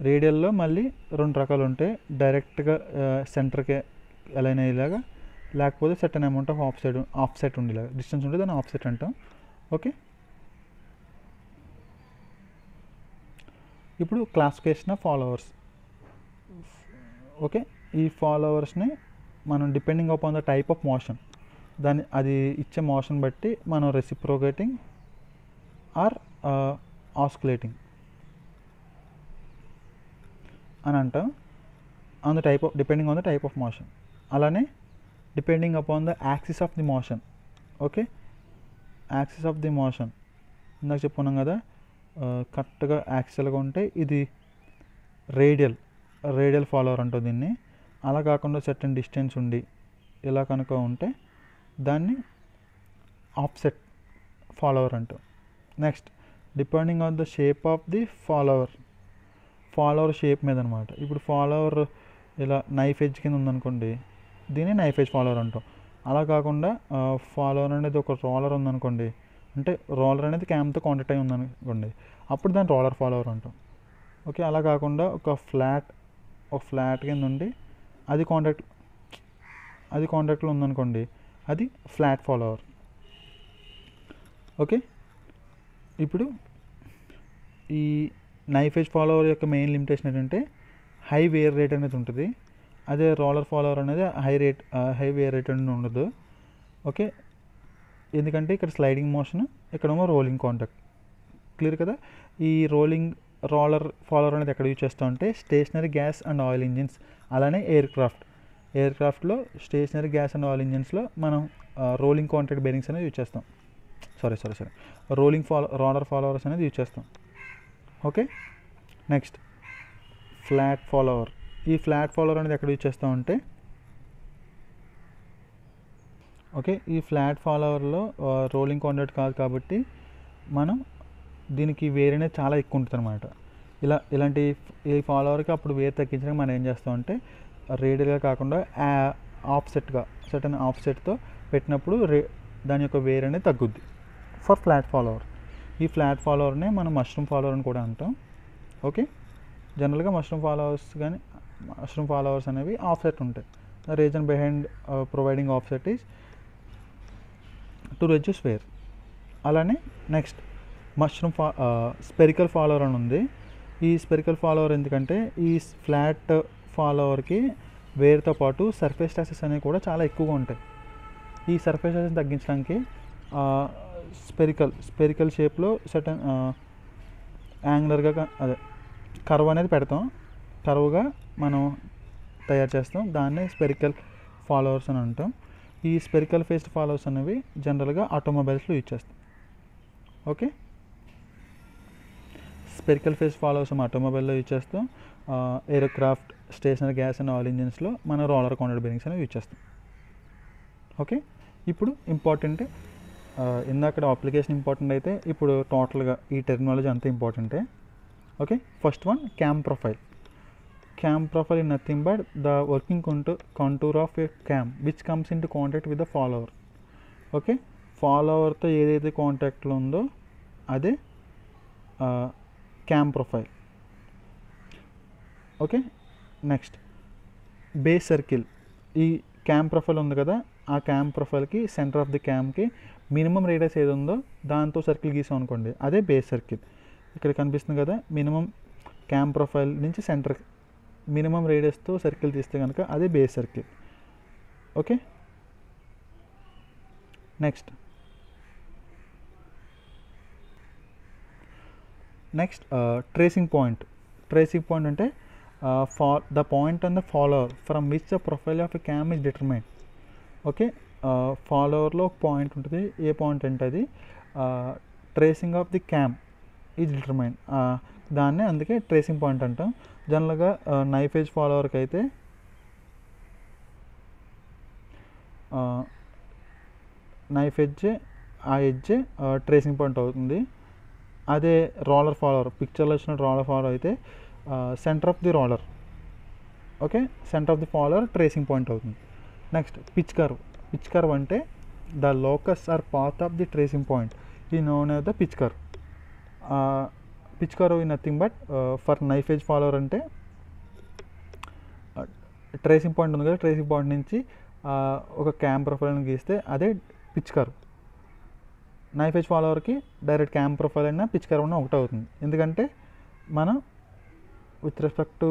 రేడియల్లో మళ్ళీ 2 రకాలు ఉంటాయి. డైరెక్ట్గా సెంటర్కి అలైన్ అయ్యేలాగా, లేకపోతే సర్టెన్ అమౌంట్ ఆఫ్ ఆఫ్సెట్ ఉండేలాగా, డిస్టెన్స్ ఉంటే దాన్ని ఆఫ్సెట్ అంటాం. ఓకే. ఇప్పుడు క్లాసిఫికేషన్ ఆఫ్ ఫాలోవర్స్. ఓకే, ఈ ఫాలోవర్స్ని మనం depending upon the type of motion, అది ఇచ్చే మోషన్ బట్టి మనం రెసిప్రోకేటింగ్ ఆర్ ఆస్కులేటింగ్ అని అంటాం. On the type of, depending on the type of motion. అలానే depending upon the axis of the motion. Okay, axis of the motion ఇందాక చెప్పుకున్నాం కదా, కరెక్ట్గా యాక్సియల్గా ఉంటే ఇది రేడియల్ ఫాలోవర్ అంటుంది దీన్ని. అలా కాకుండా సర్టెన్ డిస్టెన్స్ ఉండి ఇలా కనుక ఉంటే దాన్ని ఆఫ్సెట్ ఫాలోవర్ అంటాం. Next depending on the shape of the follower shape మీద అనమాట. ఇప్పుడు ఫాలోవర్ ఇలా నైఫ్ ఎడ్జ్ కింద ఉందనుకోండి, దీన్ని నైఫ్ ఎడ్జ్ ఫాలోవర్ అంటాం. అలా కాకుండా ఫాలోవర్ అనేది ఒక రోలర్ ఉందనుకోండి, అంటే రోలర్ అనేది క్యామ్తో కాంటాక్ట్ అయి ఉందనుకోండి, అప్పుడు దాన్ని రోలర్ ఫాలోవర్ అంటాం. ఓకే, అలా కాకుండా ఒక ఫ్లాట్ కింద ఉండి అది కాంటాక్ట్లో ఉందనుకోండి, అది ఫ్లాట్ ఫాలోవర్. ఓకే, ఇప్పుడు ఈ నైఫ్ ఎడ్జ్ ఫాలోవర్ యొక్క మెయిన్ లిమిటేషన్ ఏంటంటే హై వేర్ రేట్ అనేది ఉంటుంది. అదే రోలర్ ఫాలోవర్ అనేది హై వేర్ రేట్ అనేది ఉండదు. ఓకే, ఎందుకంటే ఇక్కడ స్లైడింగ్ మోషన్, ఇక్కడేమో రోలింగ్ కాంటాక్ట్. క్లియర్ కదా. ఈ రోలర్ ఫాలోవర్ అనేది ఎక్కడ యూజ్ చేస్తామంటే stationary gas and oil engines, అలానే ఎయిర్క్రాఫ్ట్లో స్టేషనరీ గ్యాస్ అండ్ ఆయిల్ ఇంజిన్స్లో మనం రోలింగ్ కాంటాక్ట్ బేరింగ్స్ అనేది యూజ్ చేస్తాం. సారీ రోలర్ ఫాలోవర్స్ అనేది యూజ్ చేస్తాం. Okay, next flat follower. ఈ ఫ్లాట్ ఫాలోవర్ అనేది ఎక్కడ యూజ్ చేస్తామంటే, ఓకే, ఈ ఫ్లాట్ ఫాలోవర్లో రోలింగ్ కాంటాక్ట్ కాదు కాబట్టి మనం దీనికి వేర్ అనేది చాలా ఎక్కువ ఉంటుంది అనమాట. ఇలాంటి ఈ ఫాలోవర్కి అప్పుడు వేర్ తగ్గించడానికి మనం ఏం చేస్తామంటే రేడియల్గా కాకుండా సర్టన్ ఆఫ్సెట్తో పెట్టినప్పుడు దాని యొక్క వేర్ అనేది తగ్గుద్ది ఫర్ ఫ్లాట్ ఫాలోవర్. ఈ ఫ్లాట్ ఫాలోవర్నే మనం మష్రూమ్ ఫాలోవర్ అని కూడా అంటాం. ఓకే, జనరల్గా మష్రూమ్ ఫాలోవర్స్ అనేవి ఆఫ్సెట్ ఉంటాయి. The reason behind providing offset is to reduce wear. అలానే నెక్స్ట్ స్పెరికల్ ఫాలోవర్ అని ఉంది. ఈ స్పెరికల్ ఫాలోవర్ ఎందుకంటే ఈ ఫ్లాట్ ఫాలోవర్కి వేర్తో పాటు సర్ఫేస్ స్ట్రెసెస్ అనేవి కూడా చాలా ఎక్కువగా ఉంటాయి. ఈ సర్ఫేస్ స్ట్రెసెస్ తగ్గించడానికి స్పెరికల్ షేప్లో సర్టన్ యాంగులర్గా కర్వ్ అనేది పెడతాం, కర్వ్గా మనం తయారు చేస్తాం. దాన్నే స్పెరికల్ ఫాలోవర్స్ అని అంటాం. ఈ స్పెరికల్ ఫేస్డ్ ఫాలోవర్స్ అనేవి జనరల్గా ఆటోమొబైల్స్లో యూజ్ చేస్తాం. ఓకే, స్పెరికల్ ఫేస్ ఫాలోవర్స్ ఆటోమొబైల్లో యూజ్ చేస్తాం. Aircraft, stationary gas and oil ఇంజిన్స్లో మనం రోలర్ కాంటాక్ట్ బేరింగ్స్ అనేవి యూజ్ చేస్తాం. ఓకే, ఇప్పుడు ఇంపార్టెంట్, ఇందాక అప్లికేషన్ ఇంపార్టెంట్ అయితే ఇప్పుడు టోటల్గా ఈ టెక్నాలజీ అంతా ఇంపార్టెంటే. Okay, first one cam profile. Cam profile is nothing but the working contour of a cam which comes into contact with the follower. Okay, ఫాలోవర్తో ఏదైతే కాంటాక్ట్లో ఉందో అదే cam profile. Okay, next base circle. ఈ cam profile ఉంది కదా, ఆ cam ప్రొఫైల్కి సెంటర్ ఆఫ్ ది క్యామ్కి మినిమం రేడియస్ ఏది ఉందో దాంతో సర్కిల్ గీసాం అనుకోండి, అదే బేస్ సర్కిల్. ఇక్కడ కనిపిస్తుంది కదా, మినిమం క్యామ్ ప్రొఫైల్ నుంచి సెంటర్ మినిమం రేడియస్తో సర్కిల్ తీస్తే కనుక అదే base circle. Okay, next tracing point. Tracing point అంటే the point on the follower from which the profile of a cam is determined. Okay, ఫాలోవర్లో ఒక పాయింట్ ఉంటుంది, ఏ పాయింట్ అంటే అది tracing of the cam is determined. దాన్నే అందుకే tracing point అంటాం. జనరల్గా నైఫ్ ఎడ్జ్ ఫాలోవర్కి అయితే నైఫ్ ఎడ్జ్, ఆ ఎడ్జ్ ట్రేసింగ్ పాయింట్ అవుతుంది. అదే రోలర్ ఫాలోవర్, పిక్చర్లో వచ్చిన రోలర్ ఫాలోవర్ అయితే centre of the roller, okay, centre of the follower tracing point అవుతుంది. Next pitch curve. Pitch curve అంటే the locus or path of the tracing point is known as the pitch curve. Pitch curve is nothing but for knife edge follower అంటే tracing point ఉంది కదా, tracing point నుంచి ఒక cam ప్రొఫైల్ని గీస్తే అదే pitch curve. Knife edge ఫాలోవర్కి direct cam profile అయినా పిచ్ కర్వ్ అయినా ఒకటే అవుతుంది. ఎందుకంటే మనం with respect to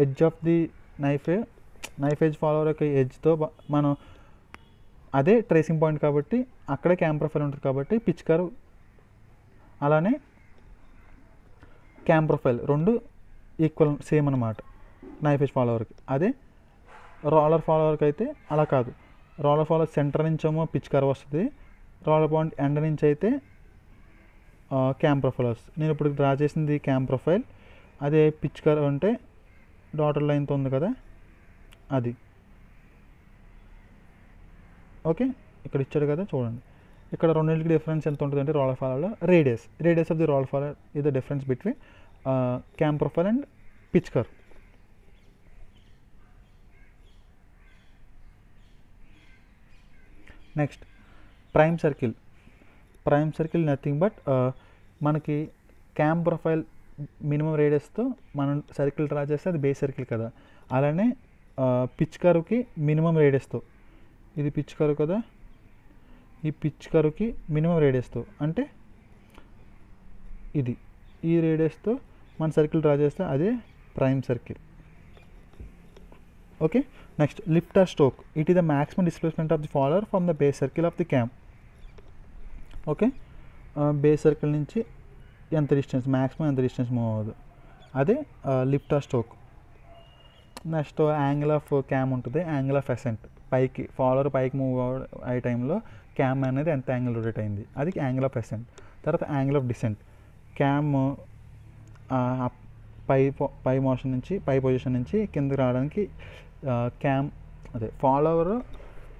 edge of the knife edge follower యొక్క ఎడ్జ్తో మనం అదే ట్రేసింగ్ పాయింట్ కాబట్టి అక్కడే క్యామ్ ప్రొఫైల్ ఉంటుంది కాబట్టి పిచ్ కర్వ్. అలానే క్యామ్ ప్రొఫైల్ రెండు ఈక్వల్ సేమ్ అన్నమాట నైఫ్ ఎడ్జ్ ఫాలోవర్కి. అదే రోలర్ ఫాలోవర్కి అయితే అలా కాదు. రోలర్ ఫాలోవర్ సెంటర్ నుంచేమో పిచ్ కర్వ్ వస్తుంది, రోలర్ పాయింట్ ఎండ్ నుంచి అయితే క్యామ్ ప్రొఫైల్ వస్తుంది. నేను ఇప్పుడు డ్రా చేసింది క్యామ్ ప్రొఫైల్. అదే పిచ్ కర్వ్ అంటే డాటర్ లైన్తో ఉంది కదా అది. ఓకే, ఇక్కడ ఇచ్చాడు కదా చూడండి. ఇక్కడ రెండింటికి డిఫరెన్స్ ఎంత ఉంటుంది అంటే రోలర్ ఫాలోవర్లో radius of the roller follower ఇది the difference between cam profile and pitch curve. Next prime circle nothing but మనకి క్యామ్ ప్రొఫైల్ మినిమం రేడియస్తో మనం సర్కిల్ డ్రా చేస్తే అది బేస్ సర్కిల్ కదా. అలానే పిచ్ కర్వ్కి మినిమం రేడియస్తో, ఇది పిచ్ కర్వ్ కదా, ఈ పిచ్ కర్వ్కి మినిమం రేడియస్తో అంటే ఇది ఈ రేడియస్తో మన సర్కిల్ డ్రా చేస్తే అదే prime circle. Okay, next lift or stroke. It is the maximum displacement of the follower from the base circle of the cam. Okay, base circle నుంచి ఎంత డిస్టెన్స్ మ్యాక్సిమం ఎంత distance move అవ్వదు అదే lift or stroke. Next angle of cam ఉంటుంది, angle of ascent. Follower పైకి move అయ్యే టైంలో cam అనేది ఎంత యాంగిల్ రొటేట్ అయింది అది యాంగిల్ ఆఫ్ అసెంట్. తర్వాత angle of descent. Cam pi motion నుంచి పై పొజిషన్ నుంచి కిందకి రావడానికి cam follower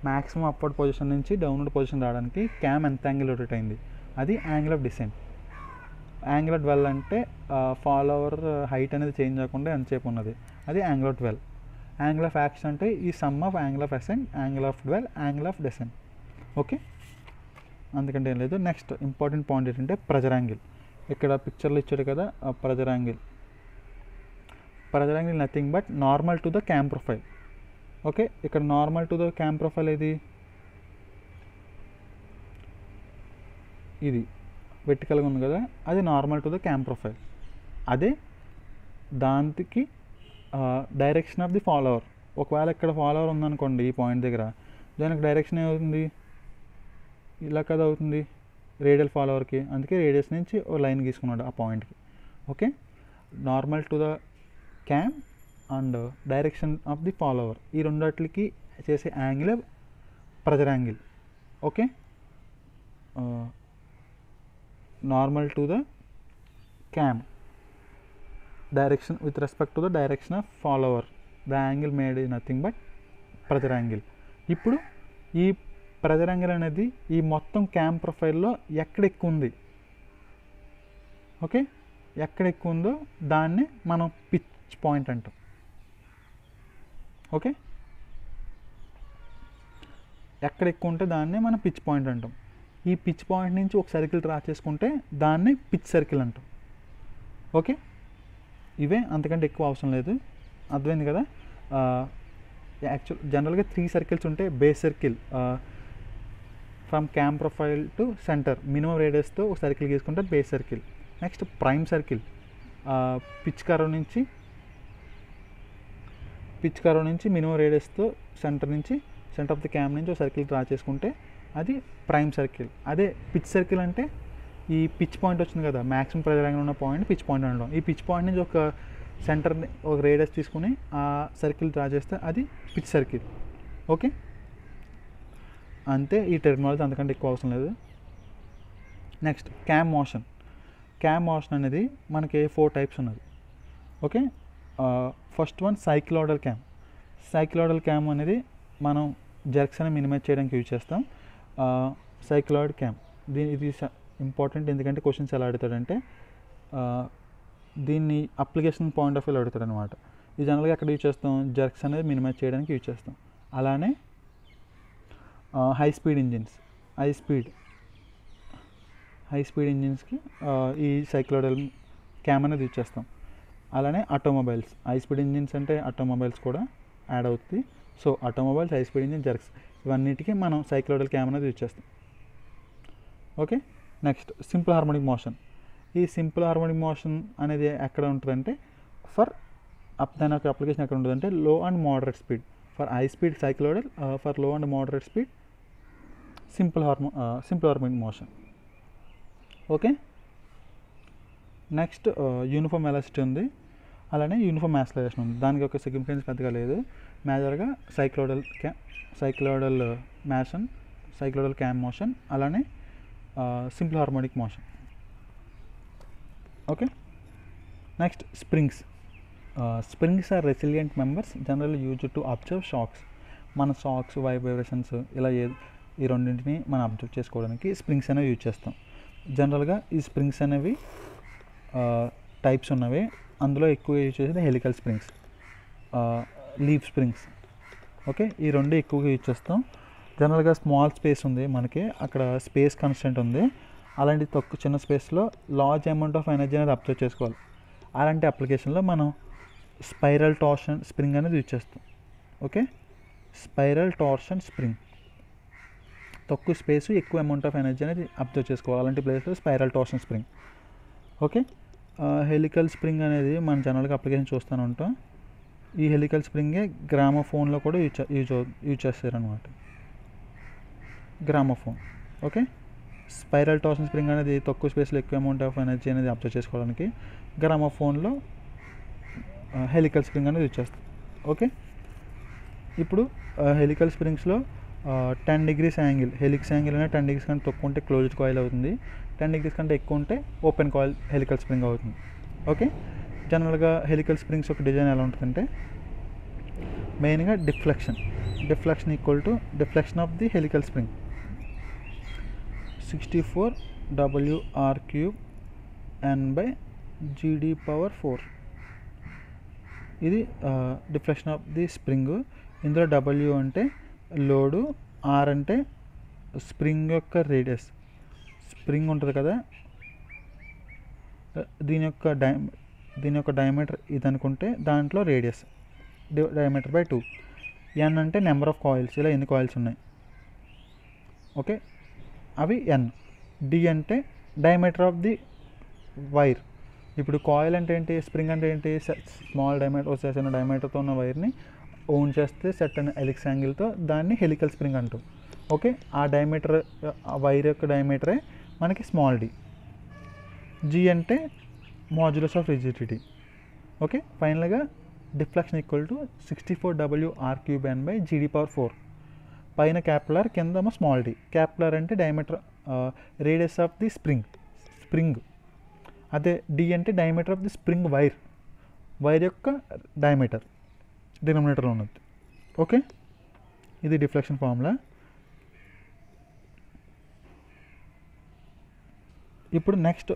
maximum upward position నుంచి డౌన్వర్డ్ పొజిషన్ రావడానికి క్యామ్ ఎంత యాంగిల్ రొటేట్ అయింది అది angle of descent. Angle of dwell అంటే ఫాలోవర్ హైట్ అనేది చేంజ్ అవ్వకుండా ఎంతసేపు ఉన్నది అది angle of dwell. Angle of action అంటే ఈ sum of angle of ascent, angle of dwell, angle of descent. Okay, అందుకంటే ఏం లేదు. నెక్స్ట్ ఇంపార్టెంట్ పాయింట్ ఏంటంటే ప్రెజర్ యాంగిల్. ఇక్కడ పిక్చర్లో ఇచ్చాడు కదా pressure angle nothing but normal to the cam profile. Okay, ఇక్కడ normal to the cam profile ఇది వెర్టికల్గా ఉంది కదా అది normal to the cam profile. అదే దానికి డైరెక్షన్ ఆఫ్ ది ఫాలోవర్. ఒకవేళ ఇక్కడ ఫాలోవర్ ఉందనుకోండి ఈ పాయింట్ దగ్గర, దానికి డైరెక్షన్ ఏమవుతుంది ఇలా కదా అవుతుంది రేడియల్ ఫాలోవర్కి. అందుకే రేడియస్ నుంచి ఓ లైన్ గీసుకున్నాడు ఆ పాయింట్కి. Okay, normal to the cam and direction of the follower ఈ రెండిటికి చేసే angle pressure angle. Okay, normal to the cam direction with respect to the direction of follower the angle made is nothing but pressure angle. ఇప్పుడు ఈ pressure angle అనేది ఈ మొత్తం cam ప్రొఫైల్లో ఎక్కడ ఎక్కువ ఉంది, ఓకే ఎక్కడ ఎక్కువ ఉందో దాన్ని మనం పిచ్ పాయింట్ అంటాం. ఓకే, ఎక్కడ ఎక్కువ ఉంటే దాన్ని మనం పిచ్ పాయింట్ అంటాం. ఈ పిచ్ పాయింట్ నుంచి ఒక సర్కిల్ డ్రా చేసుకుంటే దాన్ని పిచ్ సర్కిల్ అంటాం. ఓకే, ఇవే, అంతకంటే ఎక్కువ అవసరం లేదు. అర్థమైంది కదా. జనరల్గా 3 సర్కిల్స్ ఉంటే base circle from cam profile to centre minimum రేడియస్తో ఒక సర్కిల్ గీసుకుంటే base circle. Next prime circle pitch curve నుంచి మినిమం రేడియస్తో సెంటర్ ఆఫ్ ది క్యామ్ నుంచి ఒక సర్కిల్ డ్రా చేసుకుంటే అది ప్రైమ్ సర్కిల్. అదే పిచ్ సర్కిల్ అంటే ఈ పిచ్ పాయింట్ వచ్చింది కదా మ్యాక్సిమం ప్రెజర్ యాంగిల్ ఉన్న పాయింట్ పిచ్ పాయింట్ అనడం. ఈ పిచ్ పాయింట్ నుంచి ఒక రేడియస్ తీసుకుని ఆ సర్కిల్ డ్రా చేస్తే అది పిచ్ సర్కిల్. ఓకే, అంతే, ఈ టెర్మినాలజీ అంతకంటే ఎక్కువ అవసరం లేదు. నెక్స్ట్ క్యామ్ మోషన్ అనేది మనకి 4 టైప్స్ ఉన్నది. Okay, first one cycloidal cam అనేది మనం జర్క్స్ అని మినిమైజ్ చేయడానికి యూజ్ చేస్తాం. సైక్లాయిడ్ క్యామ్ ఇది ఇంపార్టెంట్, ఎందుకంటే క్వశ్చన్స్ ఎలా అడుగుతాడంటే దీన్ని అప్లికేషన్ పాయింట్ ఆఫ్ వ్యూ అడుగుతాడు అనమాట. ఇది జనరల్గా ఎక్కడ యూజ్ చేస్తాం, జర్క్స్ అనేది మినిమైజ్ చేయడానికి యూజ్ చేస్తాం. అలానే హై స్పీడ్ ఇంజిన్స్కి ఈ సైక్లోయిడల్ క్యామ్ అనేది యూజ్ చేస్తాం. అలానే ఆటోమొబైల్స్, హై స్పీడ్ ఇంజిన్స్ అంటే ఆటోమొబైల్స్ కూడా యాడ్ అవుతుంది. So automobiles, high speed engine, jerks ఇవన్నిటికీ మనం సైక్లోయిడల్ క్యామ్ అనేది యూజ్ చేస్తాం. Okay. Next simple harmonic motion. ఈ సింపుల్ హార్మోనిక్ మోషన్ అనేది ఎక్కడ ఉంటుందంటే దాని యొక్క అప్లికేషన్ ఎక్కడ ఉంటుందంటే low and moderate speed. For high speed cycloidal, for low and moderate speed simple harmonic motion. Okay. Next uniform velocity ఉంది, అలానే యూనిఫామ్ యాక్సిలరేషన్ ఉంది. దానికి ఒక సిగ్నిఫికెన్స్ పెద్దగా లేదు. మేజర్గా సైక్లోయిడల్ క్యామ్ మోషన్, అలానే simple harmonic motion. Okay. Next springs are resilient members generally used to observe shocks. మన షాక్స్, వైబ్రేషన్స్ ఇలా ఈ రెండింటిని మనం అబ్జర్వ్ చేసుకోవడానికి స్ప్రింగ్స్ అనేవి యూజ్ చేస్తాం. జనరల్గా ఈ స్ప్రింగ్స్ అనేవి టైప్స్ ఉన్నవి. అందులో ఎక్కువ యూజ్ చేసేది helical springs, leaf springs. Okay. ఈ రెండు ఎక్కువగా యూజ్ చేస్తాం. జనరల్గా స్మాల్ స్పేస్ ఉంది మనకి, అక్కడ స్పేస్ కన్స్టెంట్ ఉంది. అలాంటి చిన్న స్పేస్లో లార్జ్ అమౌంట్ ఆఫ్ ఎనర్జీ అనేది అబ్జర్వ్ చేసుకోవాలి. అలాంటి అప్లికేషన్లో మనం స్పైరల్ టార్షన్ స్ప్రింగ్ అనేది యూజ్ చేస్తాం. ఓకే. స్పైరల్ టార్షన్ స్ప్రింగ్, తక్కువ స్పేస్ ఎక్కువ అమౌంట్ ఆఫ్ ఎనర్జీ అనేది అబ్జర్వ్ చేసుకోవాలి. అలాంటి ప్లేస్లో spiral torsion spring. Okay. Helical spring అనేది మనం జనరల్గా అప్లికేషన్ చూస్తూనే ఉంటాం. ఈ హెలికల్ స్ప్రింగే గ్రామోఫోన్లో కూడా యూజ్ చేస్తారనమాట. Gramophone. Okay. Spiral torsion spring అనేది తక్కువ స్పేస్లో ఎక్కువ అమౌంట్ ఆఫ్ ఎనర్జీ అనేది అబ్జర్వ్ చేసుకోవడానికి గ్రామోఫోన్లో హెలికల్ స్ప్రింగ్ అనేది యూజ్ చేస్తాం. ఓకే. ఇప్పుడు హెలికల్ స్ప్రింగ్స్లో 10 degrees యాంగిల్, హెలిక్స్ యాంగిల్ అనేది 10 degrees కంటే తక్కువ ఉంటే క్లోజ్డ్ కాయిల్ అవుతుంది. 10 degrees కంటే ఎక్కువ ఉంటే ఓపెన్ కాయిల్ హెలికల్ స్ప్రింగ్ అవుతుంది. ఓకే. జనరల్గా హెలికల్ స్ప్రింగ్స్ ఒక డిజైన్ ఎలా ఉంటుందంటే మెయిన్గా deflection equal to deflection of the helical spring 64 WR³ N/GD⁴. ఇది డిఫ్లెక్షన్ ఆఫ్ ది స్ప్రింగ్. ఇందులో W అంటే లోడు, R అంటే స్ప్రింగ్ యొక్క రేడియస్. స్ప్రింగ్ ఉంటుంది కదా, దీని యొక్క డయామీటర్ ఇది అనుకుంటే దాంట్లో రేడియస్ డయామీటర్ బై 2. N అంటే నెంబర్ ఆఫ్ కాయిల్స్, ఇలా ఎన్ని కాయిల్స్ ఉన్నాయి. ఓకే, అవి N. D అంటే డయామీటర్ ఆఫ్ ది వైర్. ఇప్పుడు కాయిల్ అంటే ఏంటి, స్ప్రింగ్ అంటే ఏంటి, స్మాల్ డయామీటర్, చిన్న డయామీటర్తో ఉన్న వైర్ని ఓన్ చేస్తే సెట్ అనే హెలిక్స్ యాంగిల్తో దాన్ని హెలికల్ స్ప్రింగ్ అంటాం. ఓకే. ఆ డయామీటర్, ఆ వైర్ యొక్క డయామీటరే మనకి స్మాల్ d. G అంటే మాడ్యులస్ ఆఫ్ రిజిడిటీ. ఓకే. ఫైనల్గా deflection equal to 64 WR³ N/GD⁴. పైన క్యాపిలర్, కింద స్మాల్ d. క్యాపిలర్ అంటే diameter, radius of the spring. అదే D అంటే diameter of the spring wire యొక్క డయామీటర్ డినామినేటర్లో ఉన్నది. ఓకే. ఇది డిఫ్లెక్షన్ ఫార్ములా. ఇప్పుడు నెక్స్ట్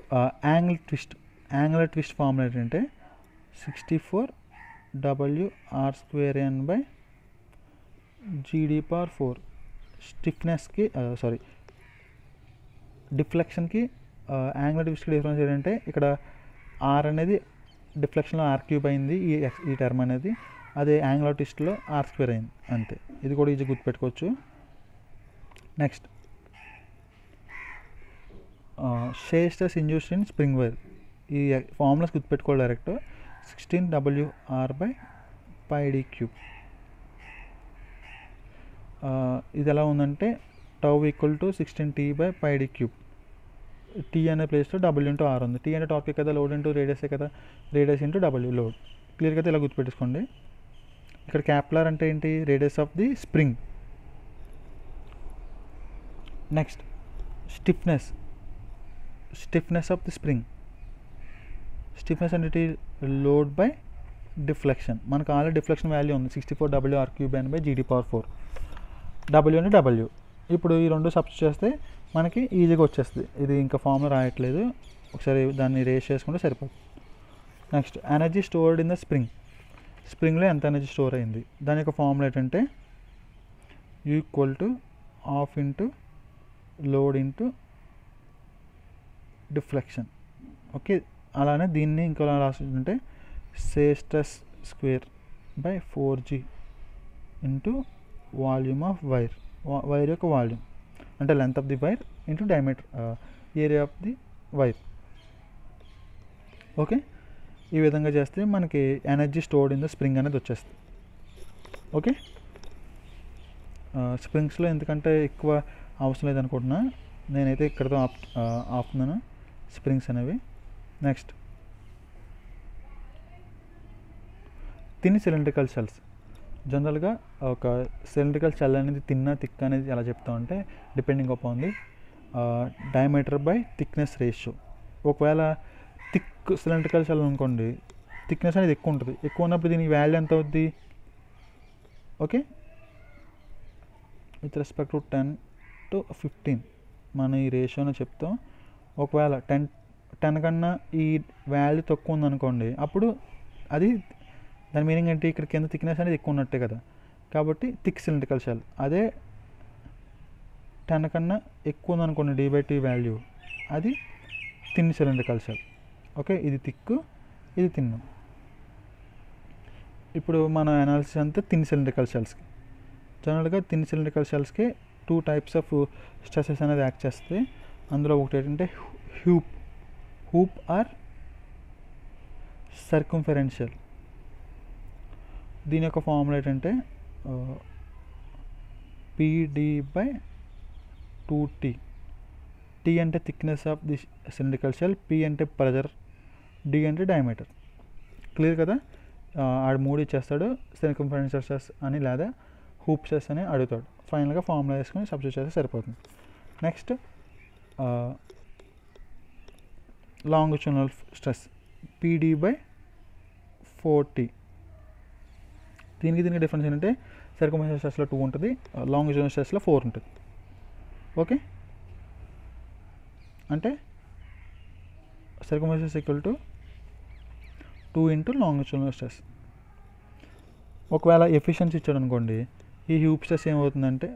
యాంగులర్ ట్విస్ట్ ఫార్ములా ఏంటంటే 64 WR² N/GD⁴. డిఫ్లెక్షన్కి యాంగులర్ ట్విస్ట్కి డిఫరెన్స్ ఏంటంటే ఇక్కడ R అనేది డిఫ్లెక్షన్లో R³ అయింది, ఈ టర్మ్ అనేది. అదే యాంగులర్ ట్విస్ట్లో R² అయింది, అంతే. ఇది కూడా ఈజీ గుర్తుపెట్టుకోవచ్చు. Next shear stress induced in spring wire. ఈ ఫార్ములాస్ గుర్తుపెట్టుకోవాలి డైరెక్ట్. 16 WR/πd³. ఇది ఎలా ఉందంటే tau equal to 16T/πd³. T అనే ప్లేస్లో W × R ఉంది. T అంటే టార్క్ కదా, లోడ్ ఇంటూ రేడియసే కదా, రేడియస్ ఇంటూ W లోడ్. క్లియర్గా ఇలా గుర్తుపెట్టుకోండి. ఇక్కడ క్యాపిలర్ అంటే ఏంటి, radius of the spring. Next stiffness of the spring. Stiffness అంటే లోడ్ బై డిఫ్లెక్షన్. మనకు ఆల్రెడీ డిఫ్లెక్షన్ వాల్యూ ఉంది 64 WR³ N/GD⁴. W అంటే W. ఇప్పుడు ఈ రెండు సబ్స్టిట్యూట్ చేస్తే మనకి ఈజీగా వచ్చేస్తుంది. ఇది ఇంకా ఫార్ములా రాయట్లేదు, ఒకసారి దాన్ని రేస్ చేసుకుంటే సరిపోతుంది. Next energy stored in the స్ప్రింగ్లో ఎంత ఎనర్జీ స్టోర్ అయింది, దాని యొక్క ఫార్ములా ఏంటంటే U = half into load into deflection. Okay, అలానే దీన్ని ఇంకోలా రాసుకుంటే say stress square by 4g into volume of wire, wire యొక్క వాల్యూమ్ అంటే length of the wire into diameter area of the wire. Okay, ఈ విధంగా చేస్తే మనకి energy stored in the spring అనేది వచ్చేస్తుంది. ఓకే, స్ప్రింగ్స్లో ఎందుకంటే ఎక్కువ అవసరం లేదనుకుంటున్నా, నేనైతే ఇక్కడతో ఆపుతున్నాను స్ప్రింగ్స్ అనేవి. Next thin cylindrical shells. జనరల్గా ఒక సిలిండ్రికల్ షెల్ అనేది థిక్ అనేది ఎలా చెప్తామంటే depending upon the diameter by thickness ratio. ఒకవేళ థిక్ సిలిండ్రికల్ షెల్ అనుకోండి, థిక్నెస్ అనేది ఎక్కువ ఉంటుంది. ఎక్కువ ఉన్నప్పుడు దీని వాల్యూ ఎంత అవుద్ది? Okay, with respect to 10 to 15 మన ఈ రేషియోని చెప్తాం. ఒకవేళ 10 కన్నా ఈ వాల్యూ తక్కువ ఉందనుకోండి, అప్పుడు అది దాని మీనింగ్ ఏంటి? ఇక్కడ కింద థిక్నెస్ అనేది ఎక్కువ ఉన్నట్టే కదా, కాబట్టి థిక్ సిలిండ్రికల్ షెల్. అదే 10 కన్నా ఎక్కువ ఉందనుకోండి d/t వాల్యూ, అది థిన్ సిలిండ్రికల్ షెల్. ఓకే, ఇది థిక్, ఇది థిన్. ఇప్పుడు మన అనాలిసిస్ అంతా థిన్ సిలిండ్రికల్ షెల్స్కి. జనరల్గా థిన్ సిలిండ్రికల్ షెల్స్కి 2 types ఆఫ్ స్ట్రెసెస్ అనేది యాక్ట్ చేస్తాయి. అందులో ఒకటి ఏంటంటే హూప్ ఆర్ సర్కంఫరెన్షియల్. దీని యొక్క ఫార్ములా ఏంటంటే PD/2T. T అంటే thickness of the cylindrical shell, P అంటే ప్రెజర్, D అంటే డయామీటర్. క్లియర్ కదా? ఆడు 3 ఇచ్చేస్తాడు, సర్కంఫరెన్షియల్ స్ట్రెస్ అని లేదా హూప్ స్ట్రెస్ అని అడుగుతాడు. ఫైనల్గా ఫార్ములా వేసుకొని సబ్స్టిట్యూట్ చేస్తే సరిపోతుంది. Next longitudinal stress PD/4T. దీనికి డిఫరెన్స్ ఏంటంటే సర్కంఫరెన్షియల్ స్ట్రెస్లో 2 ఉంటుంది, లాంగిట్యూడినల్ స్ట్రెస్లో 4 ఉంటుంది. ఓకే, అంటే circumferential equal to 2 into longitudinal stress. ఒకవేళ ఎఫిషియన్సీ ఇచ్చాడు అనుకోండి, ఈ హూప్ స్ట్రెస్ ఏమవుతుందంటే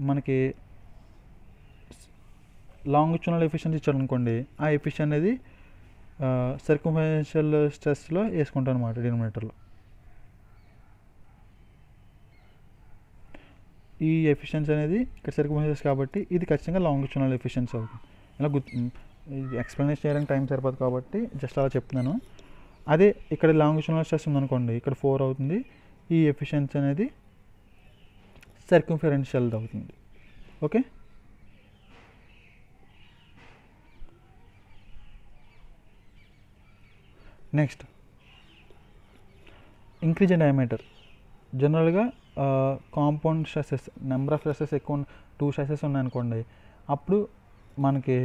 మనకి లాంగిట్యూడినల్ ఎఫిషియన్సీ ఇచ్చాడు అనుకోండి, ఆ ఎఫిషియన్సీ అనేది సర్కంఫరెన్షియల్ స్ట్రెస్లో వేసుకుంటాం అనమాట డినామినేటర్లో. ఈ ఎఫిషియన్సీ అనేది ఇక్కడ సర్కంఫరెన్షియల్ కాబట్టి ఇది ఖచ్చితంగా లాంగిట్యూడినల్ ఎఫిషియన్సీ అవుతుంది. ఇలా ఎక్స్ప్లెనేషన్ చేయడానికి టైం సరిపోదు కాబట్టి జస్ట్ అలా చెప్తున్నాను. అదే ఇక్కడ లాంగిట్యూడినల్ స్ట్రెస్ ఉందనుకోండి, ఇక్కడ 4 అవుతుంది. ఈ ఎఫిషియన్సీ అనేది సర్కంఫరెన్షియల్ అవుతుంది. Okay, next increase in diameter. జనరల్గా compound stresses, number of stresses ఎక్కువ 2 స్ట్రెసెస్ ఉన్నాయనుకోండి, అప్పుడు మనకి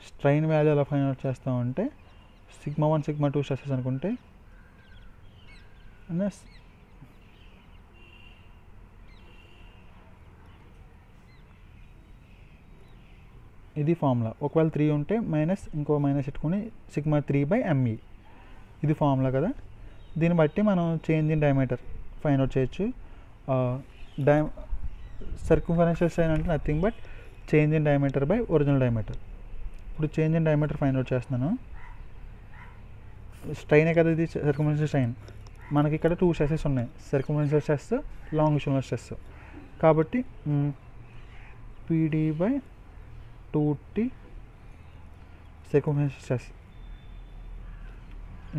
స్ట్రెయిన్ వాల్యూ ఎలా ఫైండ్ అవుట్ చేస్తామంటే σ1 σ2 స్ట్రెసెస్ అనుకుంటే ఇది ఫార్ములా. ఒకవేళ 3 ఉంటే ఇంకో మైనస్ పెట్టుకుని σ3/me. ఇది ఫార్ములా కదా. దీన్ని బట్టి మనం change in diameter find out చేయొచ్చు. సర్కంఫరెన్షియల్ స్ట్రెయిన్ అంటే nothing but change in diameter by original diameter. ఇప్పుడు change in diameter find out చేస్తున్నాను. స్ట్రెయినే కదా ఇది, సర్కంఫరెన్షియల్ స్ట్రెయిన్. మనకి ఇక్కడ 2 స్ట్రెసెస్ ఉన్నాయి, సర్కంఫరెన్షియల్ స్ట్రెస్, లాంగిట్యూడినల్ స్ట్రెస్. కాబట్టి PD/2T circumferential stress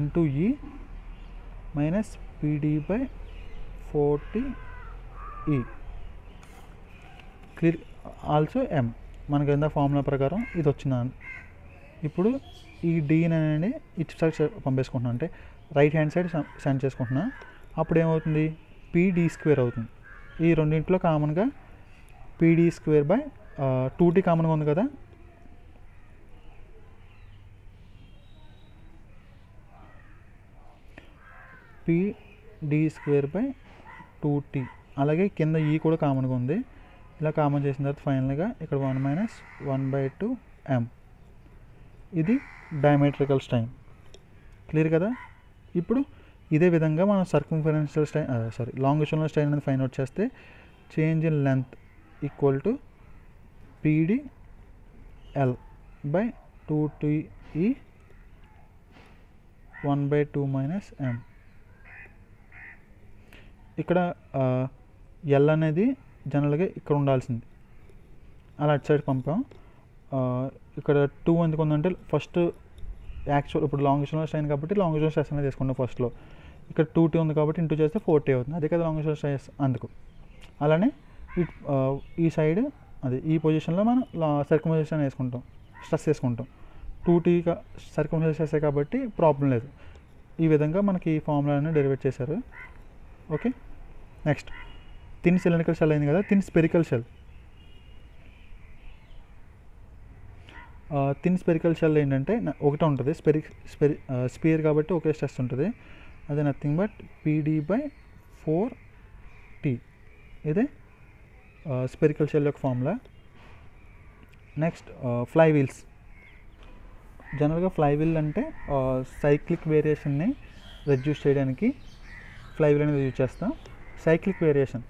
into E minus PD/4TE clear. Also M. మనకి ఎంత ఫార్ములా ప్రకారం ఇది వచ్చింది. ఇప్పుడు ఈ డీని అనేది ఇటు సైడ్ పంపేసుకుంటున్నాను, అంటే రైట్ హ్యాండ్ సైడ్ సెండ్ చేసుకుంటున్నా. అప్పుడు ఏమవుతుంది? PD² అవుతుంది. ఈ రెండింటిలో కామన్గా PD²/2T కామన్గా ఉంది కదా. PD²/2T. అలాగే కింద ఈ కూడా కామన్గా ఉంది. ఇలా కామన్ చేసిన తర్వాత ఫైనల్గా ఇక్కడ 1 - 1/2m. ఇది డయామెట్రికల్ స్ట్రెయిన్. క్లియర్ కదా. ఇప్పుడు ఇదే విధంగా మనం సర్కంఫరెన్షియల్ స్ట్రెయిన్ లాంగిట్యూడినల్ స్ట్రెయిన్ అనేది ఫైండ్ అవుట్ చేస్తే change in length equal to PdL by 2TE 1/2 minus M. ఇక్కడ L అనేది జనరల్గా ఇక్కడ ఉండాల్సింది, అలా అటు సైడ్ పంపాం. ఇక్కడ 2 ఎందుకు ఉందంటే ఫస్ట్ యాక్చువల్ ఇప్పుడు లాంగిట్యూడినల్ స్ట్రెయిన్ కాబట్టి లాంగిట్యూడినల్ స్ట్రెస్ అనేది తీసుకున్నాం ఫస్ట్లో. ఇక్కడ 2T ఉంది కాబట్టి ఇంటూ చేస్తే 4T అవుతుంది, అదే కదా లాంగిట్యూడినల్ స్ట్రెస్. అందుకు అలానే ఈ సైడ్ అది ఈ పొజిషన్లో మనం సర్కంఫరెన్స్ వేసుకుంటాం, స్ట్రెస్ వేసుకుంటాం. 2T సర్కంఫరెన్స్ స్ట్రెస్ కాబట్టి ప్రాబ్లం లేదు. ఈ విధంగా మనకి ఈ ఫార్ములాని డెరివేట్ చేశారు. Okay, next thin cylindrical shell అయింది కదా, thin spherical shell. Thin spherical shell ఏంటంటే ఒకటే ఉంటుంది, స్పియర్ కాబట్టి ఒకే స్ట్రెస్ ఉంటుంది. అదే నథింగ్ బట్ PD/4T. ఇదే స్పెరికల్ షెల్ యొక్క ఫార్ములా. Next fly wheels. జనరల్గా ఫ్లై వీల్ అంటే సైక్లిక్ వేరియేషన్ని రెడ్యూస్ చేయడానికి ఫ్లై వీల్ అనేది యూజ్ చేస్తాం. సైక్లిక్ వేరియేషన్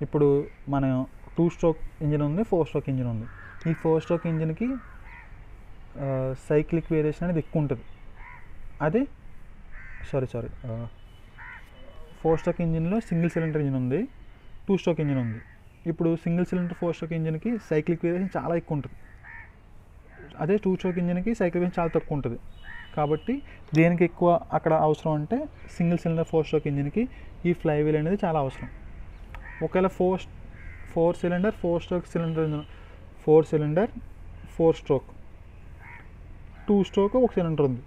ఇప్పుడు మనం 2 స్ట్రోక్ ఇంజిన్ ఉంది, 4 స్ట్రోక్ ఇంజిన్ ఉంది. ఈ 4 స్ట్రోక్ ఇంజిన్కి సైక్లిక్ వేరియేషన్ అనేది ఎక్కువ ఉంటుంది. అదే 4 స్ట్రోక్ ఇంజిన్లో సింగిల్ సిలిండర్ ఇంజిన్ ఉంది, 2 స్ట్రోక్ ఇంజిన్ ఉంది. ఇప్పుడు సింగిల్ సిలిండర్ 4 స్ట్రోక్ ఇంజిన్కి సైక్లిక్ వేరియేషన్ చాలా ఎక్కువ ఉంటుంది. అదే 2 స్ట్రోక్ ఇంజిన్కి సైక్లిక్ వేరియేషన్ చాలా తక్కువ ఉంటుంది. కాబట్టి దేనికి ఎక్కువ అక్కడ అవసరం అంటే సింగిల్ సిలిండర్ 4 స్ట్రోక్ ఇంజిన్కి ఈ ఫ్లై వీల్ అనేది చాలా అవసరం. ఒకవేళ 4 cylinder 4 stroke cylinder engine, 4 cylinder 4 stroke 2 stroke ఒక సిలిండర్ ఉంది,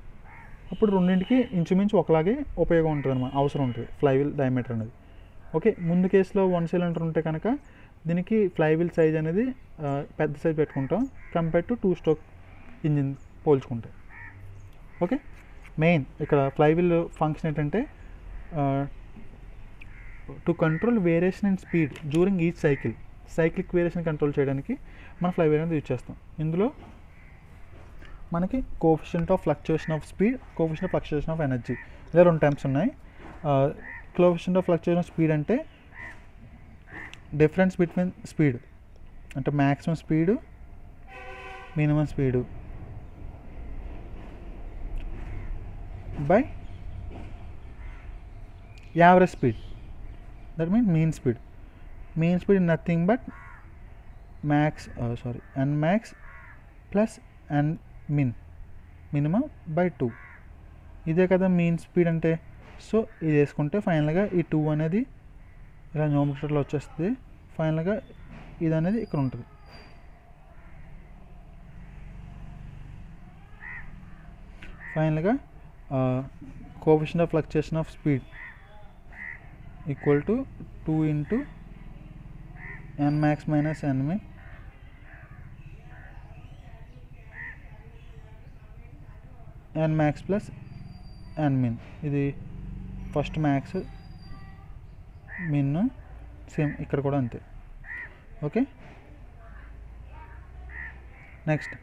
అప్పుడు రెండింటికి ఇంచుమించు ఒకలాగే ఉపయోగం ఉంటుంది అన్నమాట, అవసరం ఉంటుంది ఫ్లై వీల్ డయామీటర్ అనేది. ఓకే, ముందు కేసులో 1 సిలిండర్ ఉంటే కనుక దీనికి ఫ్లై వీల్ సైజ్ అనేది పెద్ద సైజ్ పెట్టుకుంటాం కంపేర్ టు 2 స్ట్రోక్ ఇంజిన్ పోల్చుకుంటే. ఓకే, మెయిన్ ఇక్కడ ఫ్లై వీల్ ఫంక్షన్ ఏంటంటే to control variation and speed during each cycle. Cyclic variation control చేయడానికి మనం ఫ్లై వీల్ అనేది యూజ్ చేస్తాం. ఇందులో మనకి coefficient of fluctuation of speed, coefficient of fluctuation of energy, ఇలా 2 టైమ్స్ ఉన్నాయి. Coefficient of fluctuation of speed అంటే డిఫరెన్స్ బిట్వీన్ స్పీడ్ అంటే maximum speed minimum speed by average speed, that means mean speed. Mean speed nothing but n max plus n min, minimum by 2. ఇదే కదా mean speed అంటే. So ఇది వేసుకుంటే ఫైనల్గా ఈ 2 అనేది ఇలా న్యూమరేటర్లో వచ్చేస్తుంది, ఫైనల్గా ఇది అనేది ఇక్కడ ఉంటుంది. ఫైనల్గా coefficient of fluctuation of speed equal to 2 into n max minus n min n max plus n min. ఇది ఫస్ట్ మ్యాక్స్, మిన్ సేమ్ ఇక్కడ కూడా అంతే. Okay, next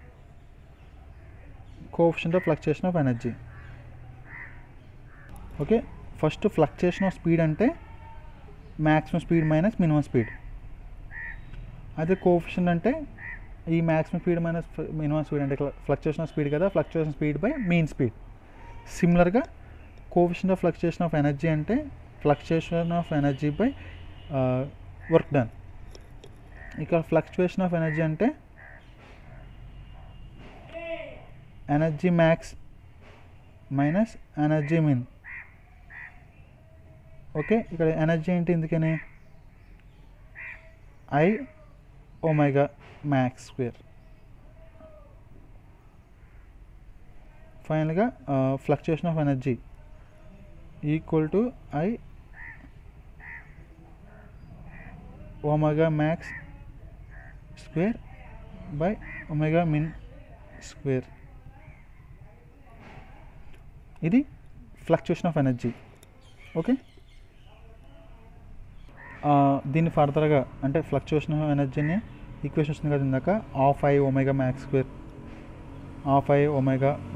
coefficient of fluctuation of energy. Okay, first fluctuation of speed అంటే maximum speed minus minimum speed. అదే coefficient అంటే ఈ maximum speed minus minimum speed అంటే fluctuation of speed కదా, fluctuation speed by mean speed. సిమిలర్గా coefficient of fluctuation of energy అంటే fluctuation of energy by work done. ఇక్కడ fluctuation of energy అంటే energy max minus energy మిన్. Okay, ఇక్కడ energy ఏంటి, ఎందుకని I omega max square. ఫైనల్గా fluctuation of energy equal to I omega max square by omega min square. ఇది fluctuation of energy. Okay, దీన్ని ఫర్దర్గా అంటే ఫ్లక్చుయేషన్ ఆఫ్ ఎనర్జీని ఈక్వేషన్ వస్తుంది కదా ఇందాక, half I omega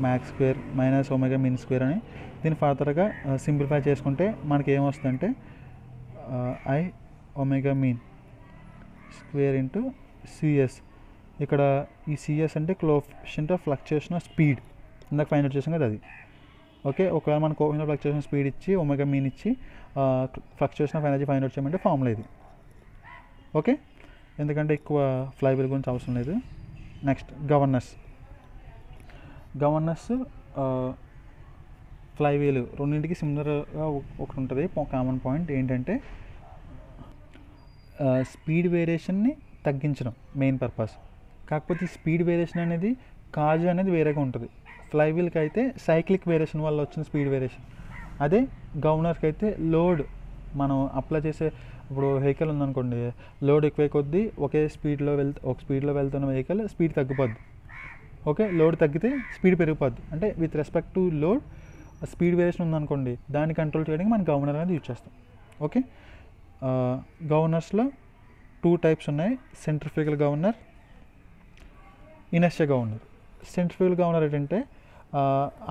max square minus omega min square అని. దీన్ని ఫర్దర్గా సింప్లిఫై చేసుకుంటే మనకి ఏమొస్తుందంటే I omega mean square into CS. ఇక్కడ ఈ సిఎస్ అంటే coefficient of fluctuation of speed, ఇందాక ఫైండ్ అవుట్ చేసాం కదా అది. ఓకే, ఒకవేళ మన కోఎఫిషియంట్ ఆఫ్ ఫ్లక్చుయేషన్ స్పీడ్ ఇచ్చి ఒమేగా మీన్ ఇచ్చి fluctuation of energy find out చేయమంటే ఫార్ములా ఇది. ఓకే, ఎందుకంటే ఎక్కువ ఫ్లైవీల్ గురించి అవసరం లేదు. Next governors. ఫ్లైవీల్ రెండింటికి సిమిలర్గా ఒకటి ఉంటుంది కామన్ పాయింట్ ఏంటంటే స్పీడ్ వేరియేషన్ని తగ్గించడం మెయిన్ పర్పస్. కాకపోతే ఈ స్పీడ్ వేరియేషన్ అనేది కాజు అనేది వేరేగా ఉంటుంది. ఫ్లైవీల్కి అయితే సైక్లిక్ వేరియేషన్ వల్ల వచ్చిన స్పీడ్ వేరియేషన్. అదే గవర్నర్కి అయితే లోడ్ మనం అప్లై చేసే, ఇప్పుడు వెహికల్ ఉందనుకోండి, లోడ్ ఎక్కువ కొద్దీ ఒక స్పీడ్లో వెళ్తున్న వెహికల్ స్పీడ్ తగ్గిపోద్ది. ఓకే, లోడ్ తగ్గితే స్పీడ్ పెరిగిపోద్ది. అంటే with respect to load speed variation ఉందనుకోండి, దాన్ని కంట్రోల్ చేయడానికి మనం గవర్నర్ అనేది యూజ్ చేస్తాం. ఓకే, గవర్నర్స్లో 2 టైప్స్ ఉన్నాయి, centrifugal governor, inertia governor. Centrifugal governor ఏంటంటే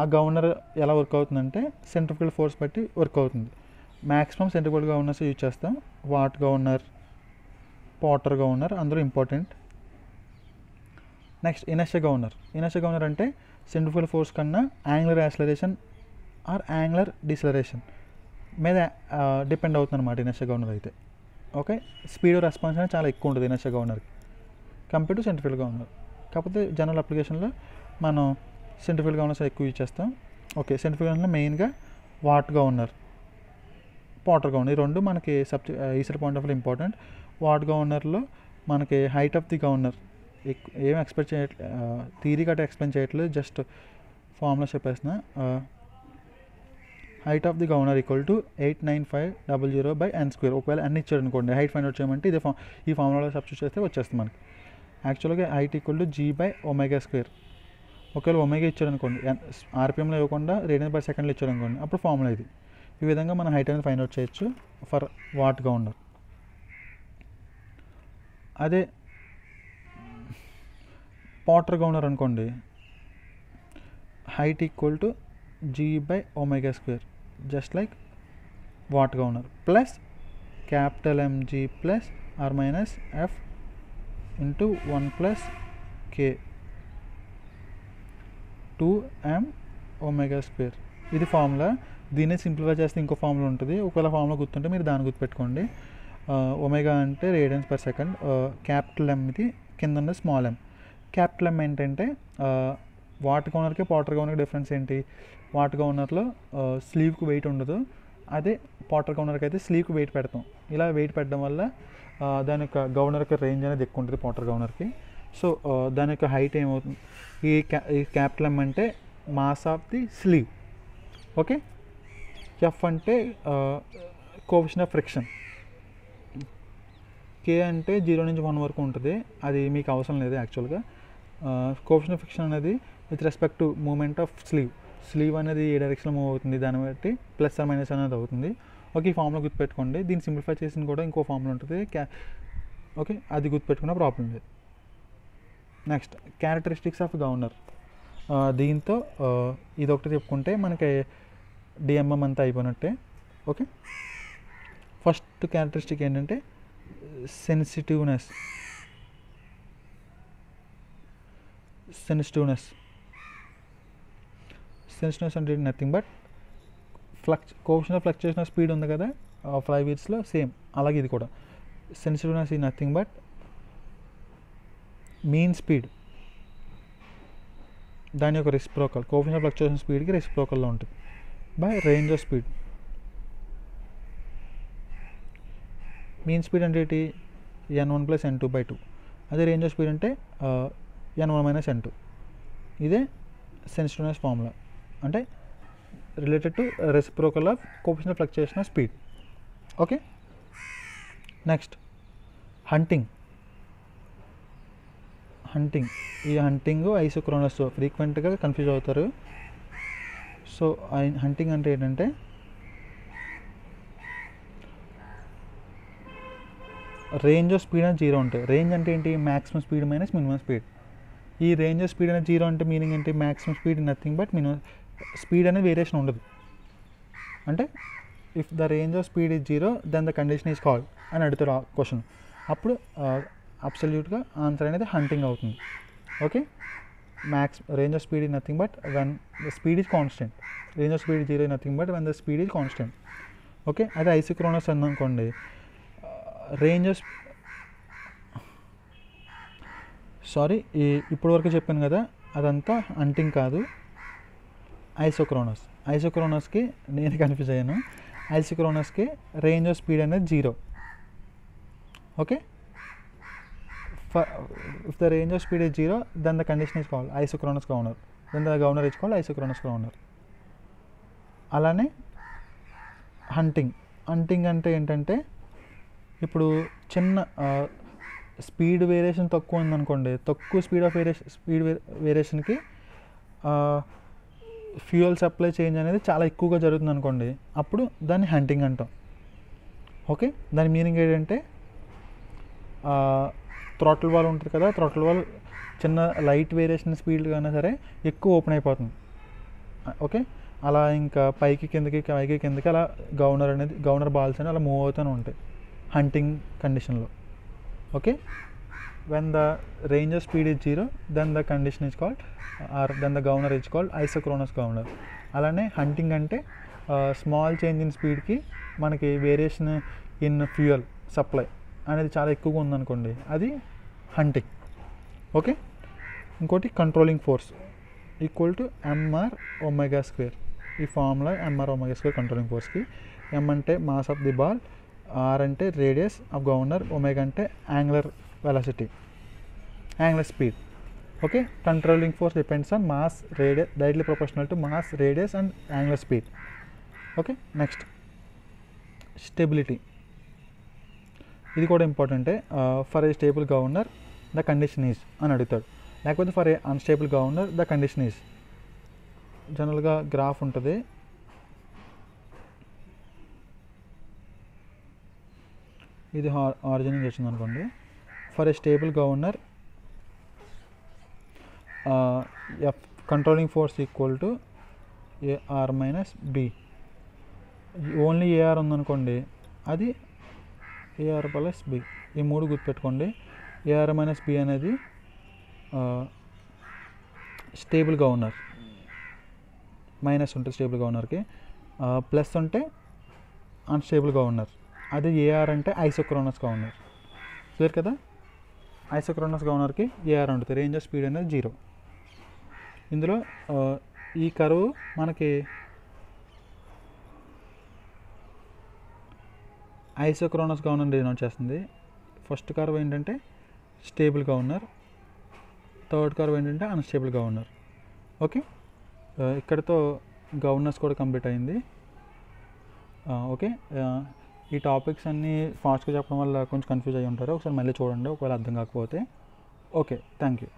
ఆ గవర్నర్ ఎలా వర్క్ అవుతుందంటే సెంట్రిఫ్యూగల్ ఫోర్స్ బట్టి వర్క్ అవుతుంది. మ్యాక్సిమం సెంట్రిఫ్యూగల్ గవర్నర్స్ యూజ్ చేస్తాం. వాట్ గవర్నర్, పాటర్ గవర్నర్ అందులో ఇంపార్టెంట్. నెక్స్ట్ ఇనర్షియా గవర్నర్ అంటే సెంట్రిఫ్యూగల్ ఫోర్స్ కన్నా angular acceleration are angular deceleration మీద డిపెండ్ అవుతుంది అనమాట ఇనర్షియా గవర్నర్ అయితే. ఓకే, స్పీడ్ రెస్పాన్స్ అనేది చాలా ఎక్కువ ఉంటుంది ఇనర్షియా గవర్నర్కి కంపేర్ టు సెంట్రిఫ్యూగల్ గవర్నర్. కాకపోతే జనరల్ అప్లికేషన్లో మనం సెంట్రిఫ్యూగల్ గవర్నర్స్ ఎక్కువ యూజ్ చేస్తాం. ఓకే, సెంట్రిఫ్యూగల్ గవర్నర్ మెయిన్గా వాట్ గవర్నర్, పాటర్ గవర్నర్, ఈ రెండు మనకి ఈసర్ point of view important. Watt గవర్నర్లో మనకి హైట్ ఆఫ్ ది గవర్నర్ ఏం ఎక్స్పెక్ట్ చేయట్లేదు, థియరీ గట్రా ఎక్స్ప్లెయిన్ చేయట్లేదు, జస్ట్ ఫార్ములా చెప్పేసిన. Height of the governor equal to 89500/n². ఒకవేళ n ఇచ్చాడు అనుకోండి, హైట్ ఫైండ్ అవుట్ చేయమంటే ఈ ఫార్ములాలో సబ్స్టిట్యూట్ చేస్తే వచ్చేస్తుంది మనకి. యాక్చువల్గా హైట్ ఈక్వల్ టు g/ω². ఒకవేళ ఒమేగా ఇచ్చాడు అనుకోండి, ఆర్పిఎంలో ఇవ్వకుండా రేడియన్/సెకండ్లో ఇచ్చాడు అనుకోండి, అప్పుడు ఫార్ములా ఇది. ఈ విధంగా మనం హైట్ అనేది ఫైండ్ అవుట్ చేయొచ్చు ఫర్ వాట్ గవర్నర్. అదే పాటర్ గవర్నర్ అనుకోండి, height equal to g/ω², just like Watt governor, plus MG plus R minus F into 1 + K 2mω². ఇది ఫార్ములా. దీన్ని సింప్లిఫై చేస్తే ఇంకో ఫార్ములా ఉంటుంది. ఒకవేళ ఫార్ములా గుర్తుంటే మీరు దాన్ని గుర్తుపెట్టుకోండి. ఒమేగా అంటే రేడియన్స్/సెకండ్, క్యాపిటల్ M ఇది, కింద ఉన్న స్మాల్ m. క్యాపిటల్ M ఏంటంటే వాట్ గవర్నర్కి పాటర్ గవర్నర్కి డిఫరెన్స్ ఏంటి? వాట్ గవర్నర్లో స్లీవ్కి వెయిట్ ఉండదు, అదే పాటర్ గవర్నర్కి అయితే స్లీవ్కి వెయిట్ పెడతాం. ఇలా వెయిట్ పెట్టడం వల్ల దాని యొక్క గవర్నర్ యొక్క రేంజ్ అనేది ఎక్కువ ఉంటుంది పాటర్ గవర్నర్కి. సో దాని యొక్క హైట్ ఏమవుతుంది, ఈ క్యాపిటల్ M అంటే mass of the slew. Okay, F అంటే కోఎఫిషియంట్ ఆఫ్ ఫ్రిక్షన్, K అంటే 0 నుంచి 1 వరకు ఉంటుంది, అది మీకు అవసరం లేదు యాక్చువల్గా. కోఎఫిషియంట్ ఆఫ్ ఫ్రిక్షన్ అనేది with respect to moment of sleeve అనేది ఏ డైరెక్షన్లో మూవ్ అవుతుంది దాన్ని బట్టి ప్లస్ ఆర్ మైనస్ అనేది అవుతుంది. ఓకే, ఈ ఫార్ములా గుర్తుపెట్టుకోండి. దీన్ని సింప్లిఫై చేసిన కూడా ఇంకో ఫార్ములా ఉంటుంది. ఓకే, అది గుర్తుపెట్టుకున్న ప్రాబ్లం లేదు. Next characteristics of governor. దీంతో ఇది ఒకటి చెప్పుకుంటే మనకి డిఎంఎం అంతా అయిపోయినట్టే. ఓకే, ఫస్ట్ క్యారెక్టరిస్టిక్ ఏంటంటే సెన్సిటివ్నెస్. అంటే nothing but coefficient of fluctuation of speed ఉంది కదా 5 వీల్స్లో, సేమ్ అలాగే ఇది కూడా. Sensitiveness is nothing but mean speed, దాని యొక్క రెసిప్రోకల్, కోఎఫిషియంట్ ఆఫ్ ఫ్లక్చుయేషన్ స్పీడ్కి రెసిప్రోకల్లో ఉంటుంది, by range of speed. Mean speed అంటే ఏంటి? n1 + n2/2. అదే రేంజ్ ఆఫ్ స్పీడ్ అంటే n1 - n2. ఇదే సెన్సిటివ్నెస్ ఫార్ములా, అంటే related to reciprocal of coefficient of fluctuation of speed. Okay, next hunting. ఈ hunting isochronous ఫ్రీక్వెంట్గా confuse అవుతారు. సో హంటింగ్ అంటే ఏంటంటే రేంజ్ ఆఫ్ స్పీడ్ అనేది 0 ఉంటాయి. రేంజ్ అంటే ఏంటి? Maximum speed minus minimum speed. ఈ రేంజ్ ఆఫ్ స్పీడ్ అనేది 0 అంటే మీనింగ్ ఏంటి? Maximum speed nothing but minimum speed అనేది వేరియేషన్ ఉండదు. అంటే if the range of speed is 0 then the condition is called అని అడుగుతారు క్వశ్చన్. అప్పుడు అబ్సల్యూట్గా ఆన్సర్ అనేది హంటింగ్ అవుతుంది. Okay, max range of speed is nothing but when the speed is constant. Range of speed zero nothing but when the speed is constant. Okay, అదే isochronous అనుకోండి, range of ఇప్పుడు వరకు చెప్పాను కదా, అదంతా హంటింగ్ కాదు, ఐసోక్రోనస్. ఐసోక్రోనస్కి నేను కన్ఫ్యూజ్ అయ్యాను. ఐసోక్రోనస్కి రేంజ్ ఆఫ్ స్పీడ్ అనేది zero. Okay, if the range of speed is 0, then the condition is called isochronous governor. Then the governor is called isochronous governor. అలానే హంటింగ్ అంటే ఏంటంటే, ఇప్పుడు చిన్న స్పీడ్ వేరియేషన్ తక్కువ ఉందనుకోండి, తక్కువ స్పీడ్ వేరియేషన్కి ఫ్యూయల్ సప్లై చేంజ్ అనేది చాలా ఎక్కువగా జరుగుతుంది అనుకోండి, అప్పుడు దాన్ని హంటింగ్ అంటాం. ఓకే, దాని మీనింగ్ ఏంటంటే, థ్రాటిల్ వాల్వ్ ఉంటుంది కదా, థ్రాటిల్ వాల్వ్ చిన్న లైట్ వేరియేషన్ స్పీడ్ అయినా సరే ఎక్కువ ఓపెన్ అయిపోతుంది. ఓకే, అలా ఇంకా పైకి కిందకి అలా గవర్నర్ బాల్స్ అని అలా మూవ్ అవుతూనే ఉంటాయి హంటింగ్ కండిషన్లో. Okay, when the range of speed is zero, then the condition is called then the governor is called isochronous governor. అలానే హంటింగ్ అంటే స్మాల్ చేంజ్ ఇన్ స్పీడ్కి మనకి వేరియేషన్ ఇన్ ఫ్యూయల్ సప్లై అనేది చాలా ఎక్కువగా ఉందనుకోండి, అది హంటింగ్. ఓకే, ఇంకోటి controlling force equal to MR omega square. ఈ formula MR omega square controlling ఫోర్స్కి. ఎం అంటే mass of the ball, R అంటే రేడియస్ ఆఫ్ గవర్నర్, ఒమేగా అంటే angular velocity, angular speed. Okay, controlling force depends on mass, radius, directly proportional to mass, radius and angular speed. Okay, next stability. ఇది కూడా ఇంపార్టెంటే. For a stable governor the condition is అని అడుగుతాడు, లేకపోతే for a unstable governor the condition is. జనరల్గా graph ఉంటుంది, ఇది origin నుంచి వచ్చింది అనుకోండి. For a stable governor F controlling force equal to AR minus B. Only AR ఉందనుకోండి, అది ఏఆర్ ప్లస్ బి. ఈ మూడు గుర్తుపెట్టుకోండి. ఏఆర్ మైనస్ బి అనేది స్టేబుల్ గవర్నర్, మైనస్ ఉంటుంది స్టేబుల్ గవర్నర్కి, ప్లస్ ఉంటే అన్స్టేబుల్ గవర్నర్. అది ఏఆర్ అంటే ఐసోక్రోనస్ గవర్నర్. క్లియర్ కదా? ఐసోక్రోనస్ గవర్నర్కి ఏఆర్ ఉంటుంది, రేంజ్ ఆఫ్ స్పీడ్ అనేది జీరో. ఇందులో ఈ కర్వ్ మనకి ఐసోక్రోనస్ గవర్నర్ డినోట్ చేస్తుంది. ఫస్ట్ కర్వ్ ఏంటంటే స్టేబుల్ గవర్నర్, థర్డ్ కర్వ్ ఏంటంటే అన్స్టేబుల్ గవర్నర్. ఓకే, ఇక్కడితో గవర్నర్స్ కూడా కంప్లీట్ అయింది. ఓకే, ఈ టాపిక్స్ అన్నీ ఫాస్ట్గా చెప్పడం వల్ల కొంచెం కన్ఫ్యూజ్ అయ్యి ఉంటారు. ఒకసారి మళ్ళీ చూడండి ఒకవేళ అర్థం కాకపోతే. Okay, thank you.